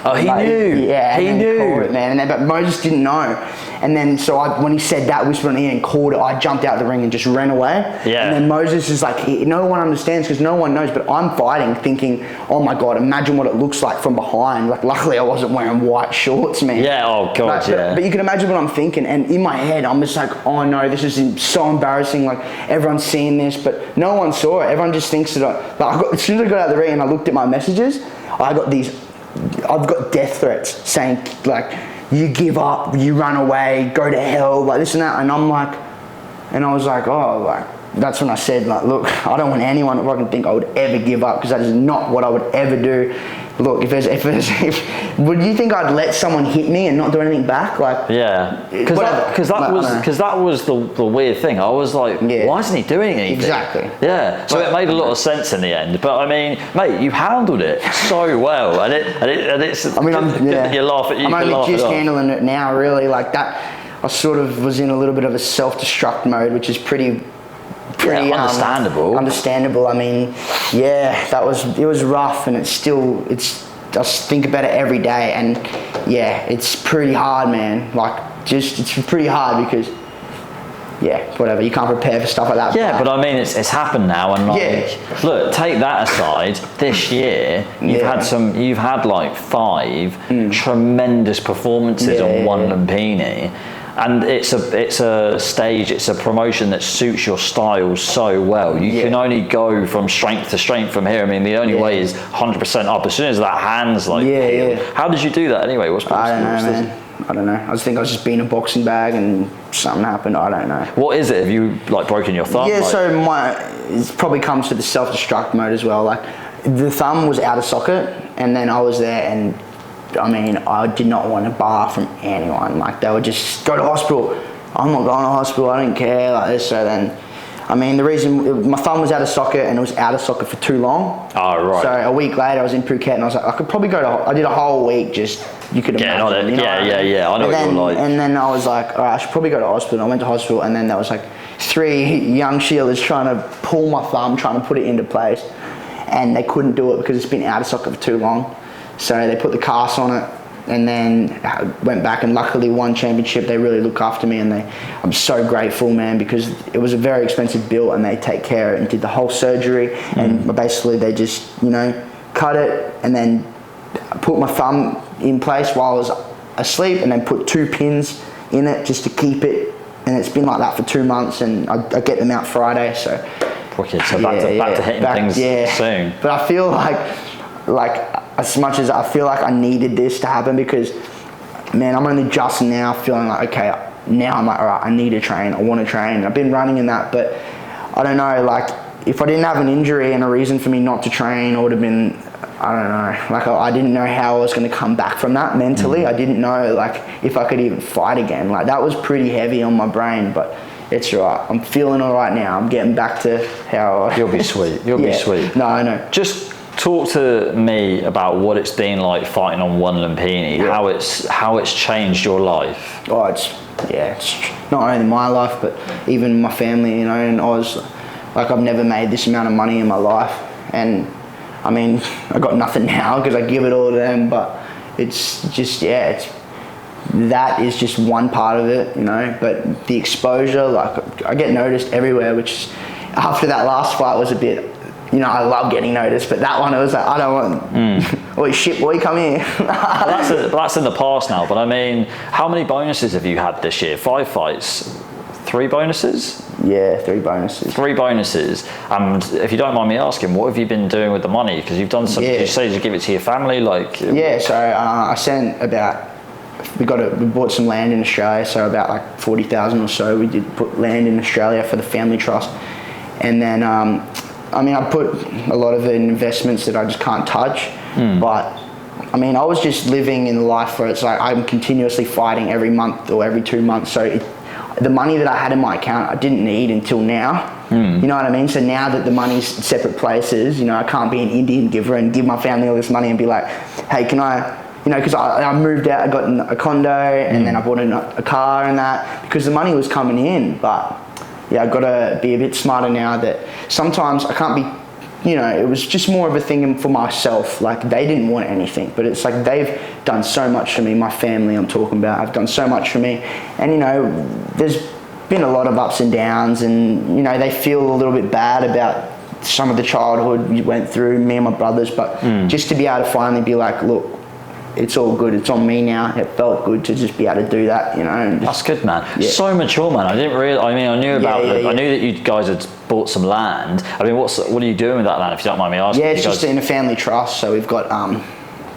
Oh, he knew. Yeah, he knew. Called it, man. But Moses didn't know. And then, so when he said that, whispered in my ear and called it, I jumped out the ring and just ran away. Yeah. And then Moses is like, no one understands because no one knows, but I'm fighting thinking, oh my God, imagine what it looks like from behind. Like, luckily I wasn't wearing white shorts, man. Yeah, oh God, But you can imagine what I'm thinking. And in my head, I'm just like, oh no, this is so embarrassing. Like, everyone's seeing this, but no one saw it. Everyone just thinks that as soon as I got out of the ring and I looked at my messages, I've got death threats saying, like, you give up, you run away, go to hell, like this and that. And I was like, oh, like, that's when I said, like, look, I don't want anyone to fucking think I would ever give up, because that is not what I would ever do. Look, would you think I'd let someone hit me and not do anything back? Like, yeah, because that was the weird thing. I was like, why isn't he doing anything? Exactly. Yeah. So it made a lot of sense in the end. But I mean, mate, you handled it so well, and it's. I mean, you laugh at you. I'm only just handling it now, really. Like that, I sort of was in a little bit of a self-destruct mode, which is pretty understandable. I mean, it was rough, and I just think about it every day, and it's pretty hard, man. Like, it's pretty hard because whatever, you can't prepare for stuff like that. Yeah, but I mean, it's happened now, and like, look, take that aside. This year, you've had like 5 tremendous performances on ONE Lumpinee. And it's a stage, it's a promotion that suits your style so well. You can only go from strength to strength from here. I mean, the only way is 100% up. As soon as that hand's like peeled. How did you do that anyway? I don't know, man. I don't know. I think I was just being a boxing bag and something happened. I don't know. What is it? Have you like broken your thumb? Yeah, so it probably comes to the self-destruct mode as well. Like the thumb was out of socket, and then I was there, and I mean, I did not want a bar from anyone. Like they would just go to hospital. I'm not going to hospital. I don't care like this. So then, I mean, the reason my thumb was out of socket, and it was out of socket for too long. Oh, right. So a week later, I was in Phuket, and I was like, I could probably go to. I did a whole week just. You could imagine. On it. You know yeah. I know what you're like. And then I was like, all right, I should probably go to hospital. I went to hospital, and then there was like 3 young Sheilas trying to pull my thumb, trying to put it into place, and they couldn't do it because it's been out of socket for too long. So they put the cast on it, and then went back and luckily won championship. They really look after me, and I'm so grateful, man, because it was a very expensive bill, and they take care of it and did the whole surgery, and basically they just, you know, cut it and then put my thumb in place while I was asleep, and then put 2 pins in it just to keep it, and it's been like that for 2 months, and I get them out Friday. So wicked. So back to hitting things soon. But I feel like as much as I feel like I needed this to happen, because man, I'm only just now feeling like, okay, now I'm like, all right, I need to train, I want to train. I've been running in that, but I don't know, like if I didn't have an injury and a reason for me not to train, I would have been, I don't know, like I didn't know how I was going to come back from that mentally. I didn't know like if I could even fight again. Like that was pretty heavy on my brain, but it's right. I'm feeling all right now. I'm getting back to how You'll be sweet. You'll be sweet. No, I know. Just talk to me about what it's been like fighting on ONE Lumpinee, how it's changed your life. Oh, it's not only my life, but even my family, you know, and I was like, I've never made this amount of money in my life, and I mean, I got nothing now because I give it all to them, but it's just, that is just one part of it, you know, but the exposure, like I get noticed everywhere, which after that last fight was a bit, you know, I love getting noticed, but that one, it was like, I don't want, oh shit boy, come here. that's in the past now, but I mean, how many bonuses have you had this year? 5 fights? 3 bonuses? Yeah, 3 bonuses. 3 bonuses. And if you don't mind me asking, what have you been doing with the money? Because you've done some, did you say you give it to your family? Like, yeah, so I sent about, we bought some land in Australia, so about like 40,000 or so. We did put land in Australia for the family trust. And then, I mean, I put a lot of it in investments that I just can't touch, but I mean, I was just living in life where it's like I'm continuously fighting every month or every 2 months. So the money that I had in my account, I didn't need until now. You know what I mean? So now that the money's separate places, you know, I can't be an Indian giver and give my family all this money and be like, hey, can I, you know, because I moved out, I got a condo, and then I bought a car and that, because the money was coming in. But yeah, I've got to be a bit smarter now that sometimes I can't be, you know, it was just more of a thing for myself. Like they didn't want anything, but it's like they've done so much for me. My family I'm talking about have done so much for me. And you know, there's been a lot of ups and downs, and you know, they feel a little bit bad about some of the childhood you went through, me and my brothers, but just to be able to finally be like, look, it's all good, it's on me now. It felt good to just be able to do that, you know. And that's good, man. Yeah. So mature, man. I didn't really, I mean, I knew about I knew that you guys had bought some land. I mean, what are you doing with that land, if you don't mind me asking? Yeah, it's just in a family trust, so we've got,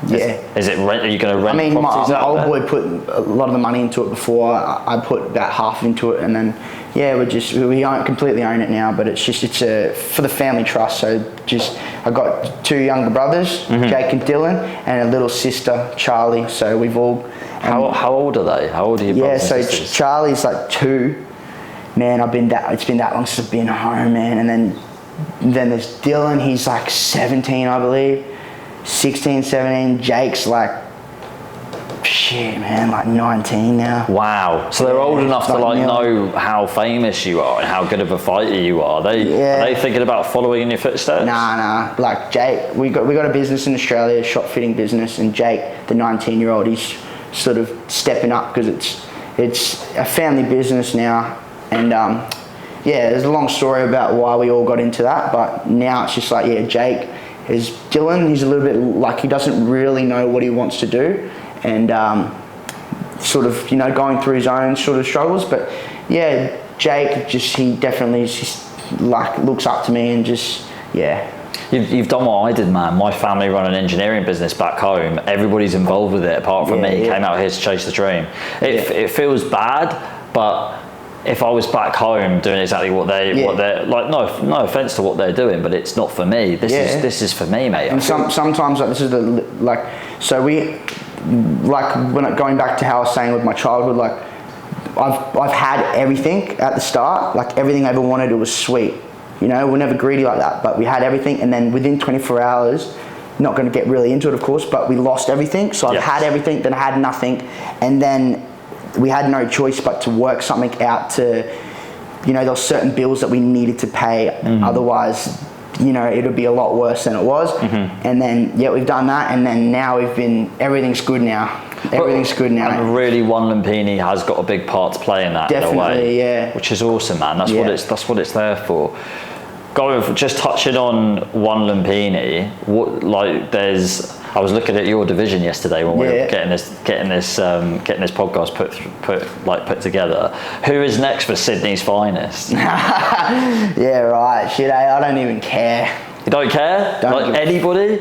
Is it rent? Are you going to rent? I mean, my old boy put a lot of the money into it before. I put about half into it, and then we completely own it now. But it's for the family trust. So I got 2 younger brothers, Jake and Dylan, and a little sister, Charlie. So we've all. How old are they? How old are your brothers and sisters? Charlie's like 2. Man, it's been that long since I've been home, man. And then there's Dylan. He's like 17, I believe. 16, 17, Jake's like, shit, man, like 19 now. Wow. So they're old enough to like know how famous you are and how good of a fighter you are. Are they thinking about following in your footsteps? Nah. Like Jake, we got a business in Australia, a shop fitting business, and Jake, the 19-year-old, he's sort of stepping up because it's a family business now. And there's a long story about why we all got into that, but now it's just like, Jake is Dylan. He's a little bit like, he doesn't really know what he wants to do, and sort of, you know, going through his own sort of struggles. But yeah, Jake, he definitely just like looks up to me and just, yeah. You've done what I did, man. My family run an engineering business back home. Everybody's involved with it apart from me. Came out here to chase the dream. It feels bad, but if I was back home doing exactly what they're like, no offense to what they're doing, but it's not for me. This is for me, mate. And sometimes like this is so we when going back to how I was saying with my childhood, like I've had everything at the start, like everything I ever wanted. It was sweet. You know, we're never greedy like that, but we had everything, and then within 24 hours, not going to get really into it, of course, but we lost everything. So I've had everything, then I had nothing, and then we had no choice but to work something out to, you know, there were certain bills that we needed to pay. Otherwise, you know, it would be a lot worse than it was. And then, we've done that, and then now everything's good now. Everything's good now. And really, ONE Lumpinee has got a big part to play in that. Definitely, in a way, yeah. Which is awesome, man. That's what it's there for. Just touching on ONE Lumpinee, I was looking at your division yesterday when we were getting this podcast put together. Who is next for Sydney's finest? Yeah, right. Shit, I don't even care. You don't care? Anybody?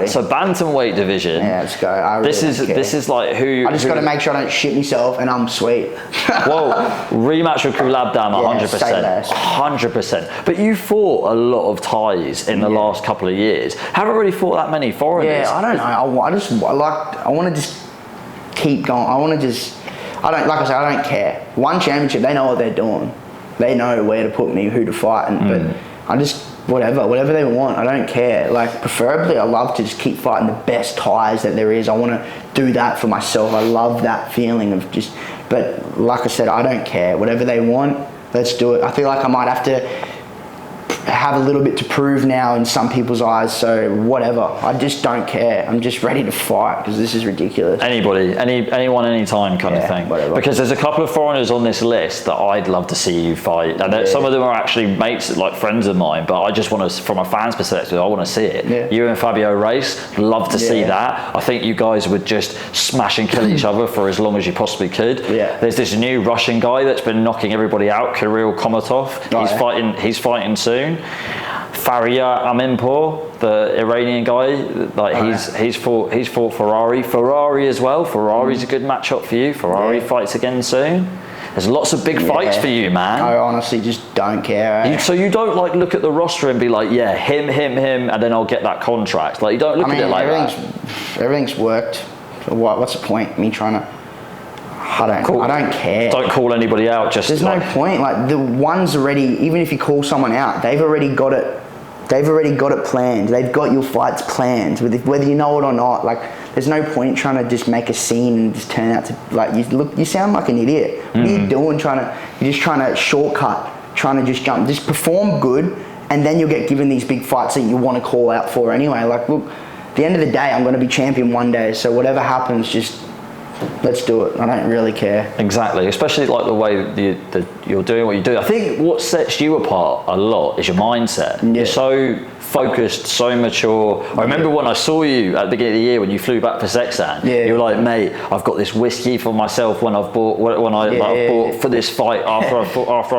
So bantamweight division. Yeah, let's go. This is like who. I just got to make sure I don't shit myself, and I'm sweet. Well, rematch with Kulabdam, 100%, 100%. But you fought a lot of Thais in the last couple of years. Haven't really fought that many foreigners. Yeah, I don't know. I want to just keep going. I don't care. One championship, they know what they're doing. They know where to put me, who to fight, but I just. Whatever they want, I don't care. Like, preferably, I love to just keep fighting the best Thais that there is. I want to do that for myself. I love that feeling of just, but like I said, I don't care. Whatever they want, let's do it. I feel like I might have to have a little bit to prove now in some people's eyes, so whatever. I just don't care. I'm just ready to fight because this is ridiculous. Anybody, anyone, anytime kind of thing. Whatever. Because there's a couple of foreigners on this list that I'd love to see you fight, and some of them are actually mates, like friends of mine, but I just want to, from a fan's perspective, I want to see it. Yeah. You and Fabio Race, love to see that. I think you guys would just smash and kill each other for as long as you possibly could. Yeah. There's this new Russian guy that's been knocking everybody out, Kirill Komatov. He's fighting soon. Faria Aminpour, the Iranian guy, he's fought Ferrari as well. Ferrari's a good matchup for you. Ferrari fights again soon. There's lots of big fights for you, man. I honestly just don't care. So you don't like look at the roster and be like, yeah, him, and then I'll get that contract. Like, you don't look at it like that. Everything's worked. So what's the point? Me trying to. I don't care. Don't call anybody out. There's no point. Like, the one's already. Even if you call someone out, they've already got it. They've already got it planned. They've got your fights planned, whether you know it or not. Like, there's no point trying to just make a scene and just turn out to like you sound like an idiot. What are you doing? You're just trying to shortcut, trying to just jump. Just perform good, and then you'll get given these big fights that you want to call out for anyway. Like, look, at the end of the day, I'm going to be champion one day. So whatever happens, just. Let's do it. I don't really care. Exactly, especially like the way that you're doing what you do. I think what sets you apart a lot is your mindset. You're so focused, so mature. I remember when I saw you at the beginning of the year when you flew back for Seksan. You were like, mate, I've got this whiskey for myself when I've bought bought for this fight after I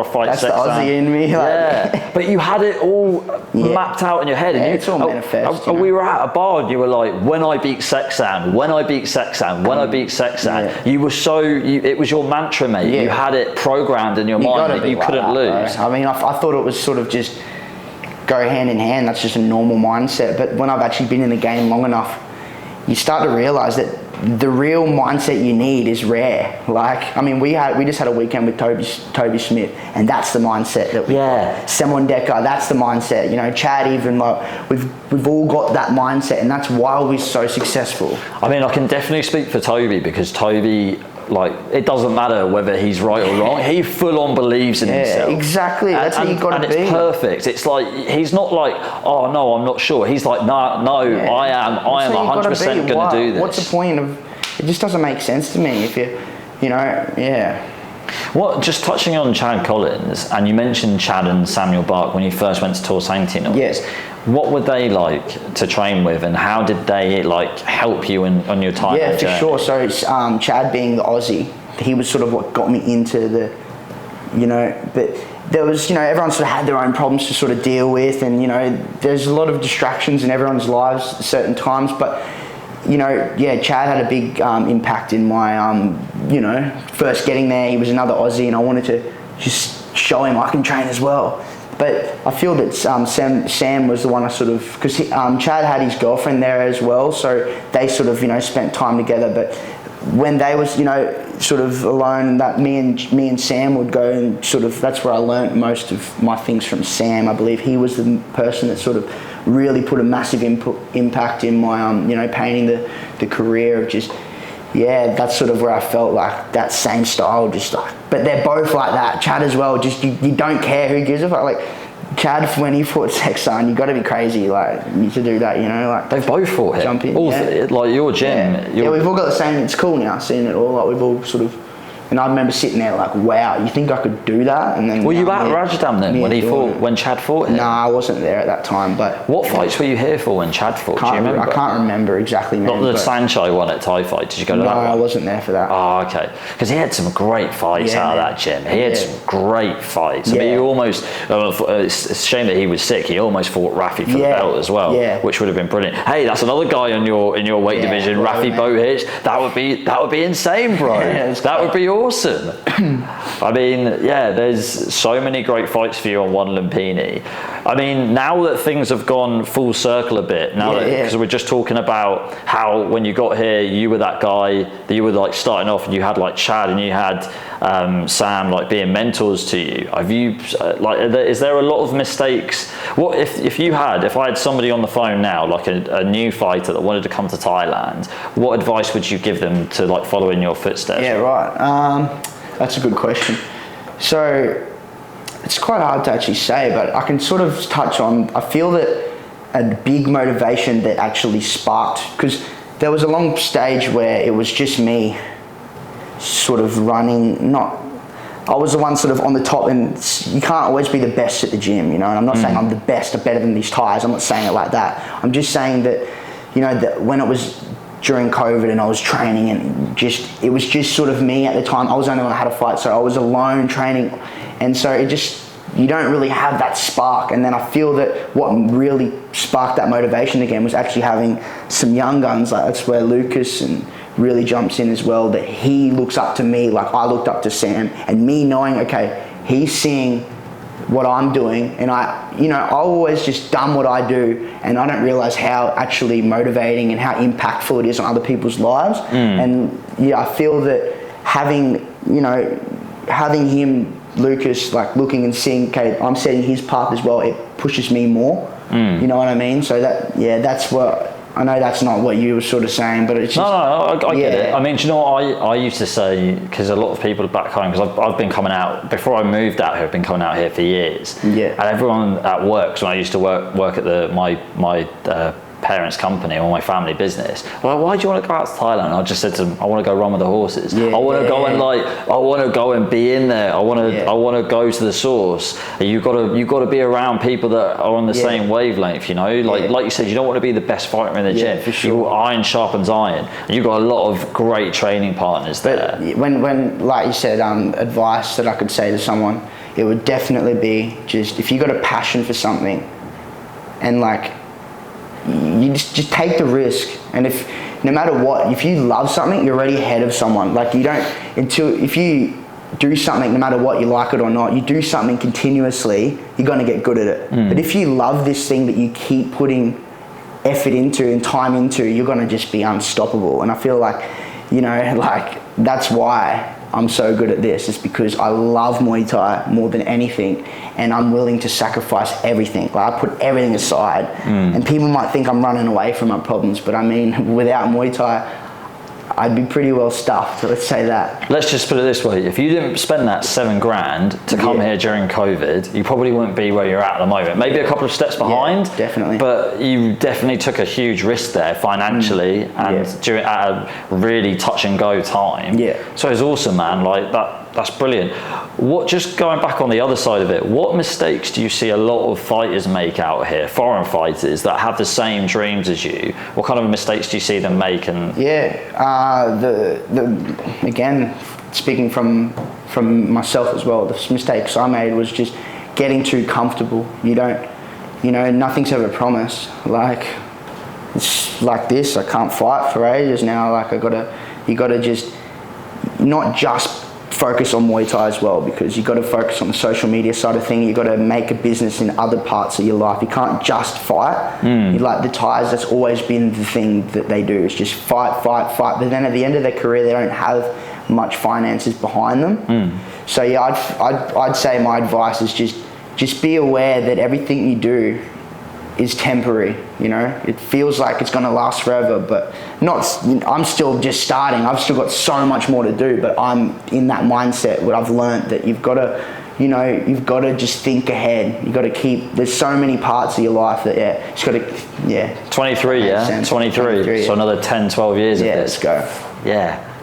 fight That's Seksan. The Aussie in me. Like. But you had it all mapped out in your head. And it's all manifest. We were at a bar and you were like, when I beat Seksan, when I beat Seksan, when I beat Seksan. You were it was your mantra, mate. You had it programmed in your mind that you couldn't lose. Bro. I mean, I thought it was sort of just go hand in hand. That's just a normal mindset. But when I've actually been in the game long enough, you start to realize that the real mindset you need is rare. Like, I mean, we just had a weekend with Toby Smith, and that's the mindset that we got. Semon Decker, that's the mindset. You know, Chad, even like we've all got that mindset, and that's why we're so successful. I mean, I can definitely speak for Toby because Toby. Like, it doesn't matter whether he's right or wrong. He full on believes in himself. Exactly. That's how you got to be. And it's perfect. It's like, he's not like, oh no, I'm not sure. He's like, no, I am 100% going to do this. What's the point of? It just doesn't make sense to me if you know. What, just touching on Chad Collins, and you mentioned Chad and Samuel Bark when you first went to Tor Sangtiennoi. Yes. What were they like to train with, and how did they like help you on your Thailand Yeah, for journey? sure. So Chad being the Aussie, he was sort of what got me into the, you know, but there was, you know, everyone sort of had their own problems to sort of deal with, and, you know, there's a lot of distractions in everyone's lives at certain times, but, you know, yeah, Chad had a big impact in my, you know, first getting there. He was another Aussie, and I wanted to just show him I can train as well. But I feel that Sam was the one I sort of, because Chad had his girlfriend there as well, so they sort of, you know, spent time together. But when they was, you know, sort of alone, that me and Sam would go and sort of, that's where I learnt most of my things from Sam. I believe he was the person that sort of really put a massive impact in my, you know, painting the career of just, yeah, that's sort of where I felt like that same style, just like, but they're both like that. Chad as well, just you don't care who gives a fuck. Like Chad, when he fought Seksan, you got to be crazy, like, to do that, you know, like. They've both fought him. Jump in, Like your gym. Yeah, we've all got the same. It's cool now, seeing it all. Like we've all sort of. And I remember sitting there like, wow, you think I could do that? And then. Were you at Rajdam then when Chad fought him? No, I wasn't there at that time. But what fights were you here for when Chad fought? Do you remember? I can't remember exactly. Not the Sanchai one at Thai Fight. Did you go to that one? No, I wasn't there for that. Oh, okay. Because he had some great fights out of that gym. He had some great fights. I mean, he almost. It's a shame that he was sick. He almost fought Rafi for the belt as well, which would have been brilliant. Hey, that's another guy in your weight division, Rafi Bohich. That would be insane, bro. That would be awesome. I mean, yeah, there's so many great fights for you on ONE Lumpinee. I mean, now that things have gone full circle a bit, because we're just talking about how when you got here, you were that guy that you were like starting off, and you had like Chad and you had Sam like being mentors to you. Have you is there a lot of mistakes? What if I had somebody on the phone now, like a new fighter that wanted to come to Thailand, what advice would you give them to like follow in your footsteps? Yeah, right. That's a good question. So it's quite hard to actually say, but I can sort of touch on, I feel that a big motivation that actually sparked, because there was a long stage where it was just me sort of running, I was the one sort of on the top, and you can't always be the best at the gym, you know, and I'm not saying I'm the best or better than these Thais, I'm not saying it like that. I'm just saying that, you know, that when it was during COVID and I was training, and it was just sort of me at the time. I was the only one that had a fight, so I was alone training, and so you don't really have that spark. And then I feel that what really sparked that motivation again was actually having some young guns. Like that's where Lucas and really jumps in as well, that he looks up to me like I looked up to Sam, and me knowing, okay, he's seeing what I'm doing, and I've always just done what I do, and I don't realize how actually motivating and how impactful it is on other people's lives. And yeah, I feel that having him, Lucas, like looking and seeing, okay, I'm setting his path as well, it pushes me more. You know what I mean? So that's what, I know that's not what you were sort of saying, but it's just... No, I get it. I mean, do you know what I used to say, because a lot of people back home, because I've been coming out, before I moved out here, I've been coming out here for years. Yeah. And everyone at work, so when I used to work at my parents' company or my family business, well, why do you want to go out to Thailand? I just said to them, I want to go run with the horses. I want to go and I want to go and be in there. I want to go to the source. You got to be around people that are on the same wavelength. You know, like you said, you don't want to be the best fighter in the gym. For sure. Iron sharpens iron. And you've got a lot of great training partners there. But when like you said, advice that I could say to someone, it would definitely be just, if you got a passion for something, and like, you just take the risk, and no matter what, if you love something, you're already ahead of someone. Like if you do something, no matter what, you like it or not, you do something continuously, you're going to get good at it. But if you love this thing that you keep putting effort into and time into, you're going to just be unstoppable. And I feel like, you know, like that's why I'm so good at this, is because I love Muay Thai more than anything, and I'm willing to sacrifice everything. Like I put everything aside, and people might think I'm running away from my problems, but I mean, without Muay Thai, I'd be pretty well stuffed, let's say that. Let's just put it this way, if you didn't spend that $7,000 to come here during COVID, you probably wouldn't be where you're at the moment. Maybe a couple of steps behind, definitely. But you definitely took a huge risk there financially, and at a really touch and go time. So it's awesome, man. Like That's brilliant. Just going back on the other side of it, what mistakes do you see a lot of fighters make out here, foreign fighters that have the same dreams as you? What kind of mistakes do you see them make? And again, speaking from myself as well, the mistakes I made was just getting too comfortable. Nothing's ever promised. Like, it's like this, I can't fight for ages now. Like, you gotta just not just focus on Muay Thai as well, because you got to focus on the social media side of things. You got to make a business in other parts of your life. You can't just fight. Like the Thais, that's always been the thing that they do, is just fight. But then at the end of their career, they don't have much finances behind them. So yeah, I'd say my advice is just be aware that everything you do is temporary. It feels like it's going to last forever, but not. I'm still just starting. I've still got so much more to do, but I'm in that mindset where I've learned that you've got to just think ahead. You've got to keep, there's so many parts of your life that just got to 23 23, so another 10-12 years of this. Let's go.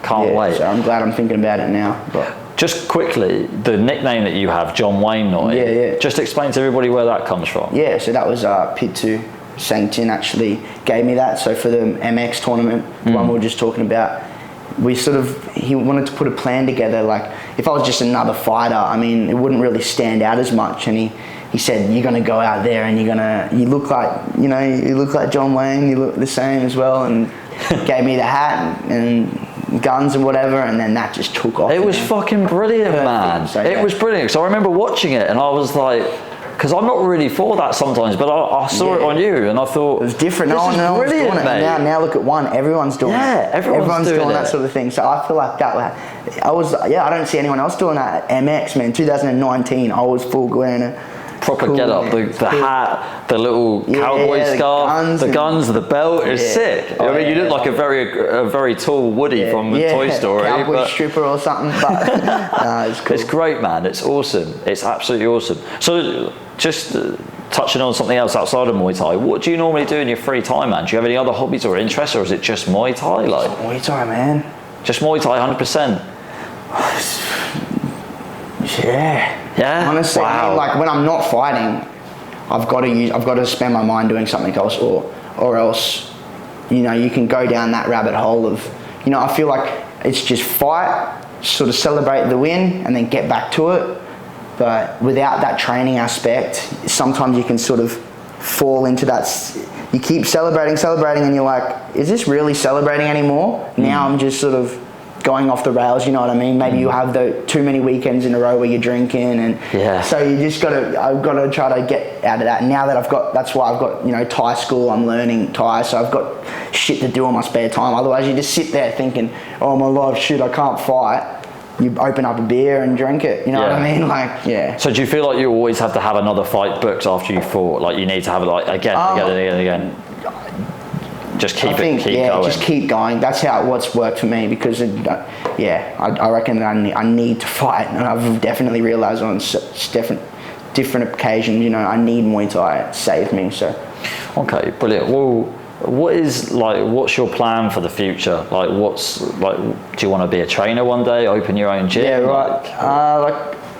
Can't wait. So I'm glad I'm thinking about it now. But just quickly, the nickname that you have, Tor Sangtiennoi, just explain to everybody where that comes from. So that was Tor Sangtiennoi actually gave me that. So for the MX tournament, the one we were just talking about, he wanted to put a plan together. Like, if I was just another fighter, I mean, it wouldn't really stand out as much. And he said, you're going to go out there and you look like John Wayne, you look the same as well, and gave me the hat and guns and whatever, and then that just took off. It was fucking brilliant, man. So, it was brilliant. So I remember watching it and I was like, because I'm not really for that sometimes, but I saw it on you and I thought, it was different. This is brilliant, mate. Now look at ONE. Everyone's doing it. Everyone's doing that sort of thing. So I feel like I don't see anyone else doing that at MX, man. 2019, I was full wearing a proper get up, the hat, the little cowboy scarf, the guns, the belt is sick. I mean, you look like a very tall Woody from Toy Story. Cowboy stripper or something, but it's cool. It's great, man. It's awesome. It's absolutely awesome. So just touching on something else outside of Muay Thai, what do you normally do in your free time, man? Do you have any other hobbies or interests, or is it just Muay Thai? Like Muay Thai, man. Just Muay Thai, 100%. Yeah. Honestly, wow. like when I'm not fighting, I've got to spend my mind doing something else, or else, you can go down that rabbit hole of, I feel like it's just fight, sort of celebrate the win, and then get back to it. But without that training aspect, sometimes you can sort of fall into that. You keep celebrating, and you're like, is this really celebrating anymore? Now I'm just sort of going off the rails, you know what I mean? Maybe you have too many weekends in a row where you're drinking, and so you just I've got to try to get out of that. And now that that's why I've got, Thai school, I'm learning Thai, so I've got shit to do on my spare time. Otherwise you just sit there thinking, oh my life, shit, I can't fight. You open up a beer and drink it, you know what I mean? Like, So do you feel like you always have to have another fight booked after you fought? Like you need to have it like again? Just keep going. Just keep going. That's what's worked for me, because I reckon that I need to fight, and I've definitely realised on different occasions, I need Muay Thai. It saved me. So. Okay, brilliant. Well, what's your plan for the future? Do you want to be a trainer one day? Open your own gym? Yeah, right.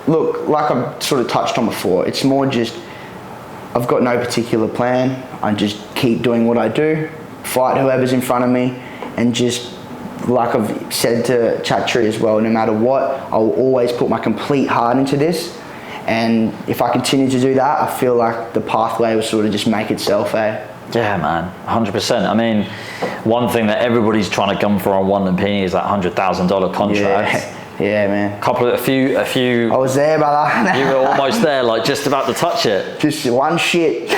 Like I've sort of touched on before, it's more just I've got no particular plan. I just keep doing what I do. Fight whoever's in front of me, and just like I've said to Chatri as well, no matter what, I'll always put my complete heart into this, and if I continue to do that, I feel like the pathway will sort of just make itself. Yeah, man, 100%. I mean, one thing that everybody's trying to come for on ONE Lumpinee is that $100,000 contract. Yeah, man. A few. I was there, brother. You were almost there, like just about to touch it. Just one shit.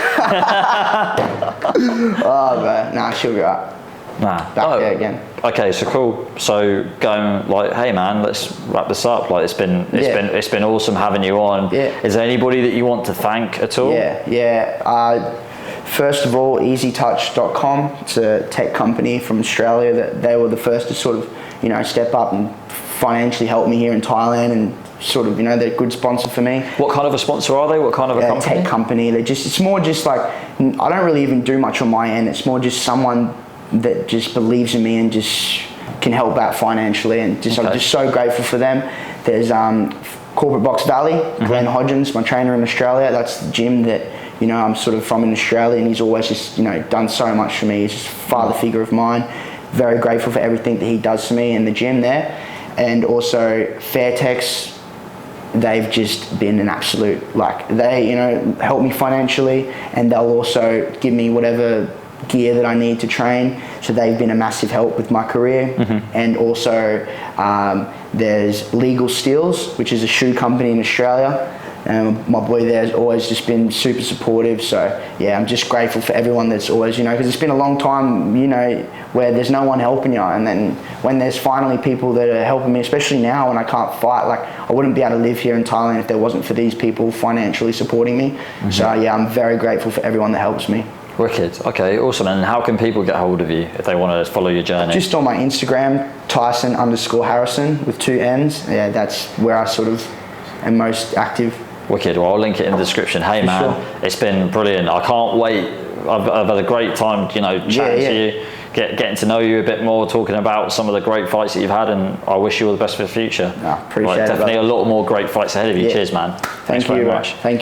Oh, man. Nah, she'll go up. Back there again. Okay, so cool. So going like, hey man, let's wrap this up. Like it's been awesome having you on. Yeah. Is there anybody that you want to thank at all? First of all, EasyTouch.com. It's a tech company from Australia that they were the first to sort of, step up and financially help me here in Thailand, and sort of, they're a good sponsor for me. What kind of a sponsor are they? What kind of a company? Tech company. It's more just like, I don't really even do much on my end. It's more just someone that just believes in me and just can help out financially, and I'm just so grateful for them. There's Corporate Box Valley, Glenn Hodgins, my trainer in Australia. That's the gym that, you know, I'm sort of from in Australia, and he's always just, you know, done so much for me. He's just a father figure of mine. Very grateful for everything that he does for me in the gym there. And also Fairtex, they've just been an absolute, like, they, you know, help me financially, and they'll also give me whatever gear that I need to train. So they've been a massive help with my career. And also there's Legal Steels, which is a shoe company in Australia. My boy there has always just been super supportive. So yeah, I'm just grateful for everyone that's always, you know, because it's been a long time, you know, where there's no one helping you, and then when there's finally people that are helping me, especially now when I can't fight, like, I wouldn't be able to live here in Thailand if there wasn't for these people financially supporting me. So yeah, I'm very grateful for everyone that helps me. Wicked. Okay, awesome. And how can people get hold of you if they want to follow your journey? Just on my Instagram, Tyson_Harrison with 2 N's. Yeah, that's where I sort of am most active. Wicked. Well, I'll link it in the description. Hey man, it's been brilliant. I can't wait. I've had a great time, you know, chatting to you, getting to know you a bit more, talking about some of the great fights that you've had, and I wish you all the best for the future. Appreciate it. Definitely a lot more great fights ahead of you. Cheers, man. Thank you very much. Thank you.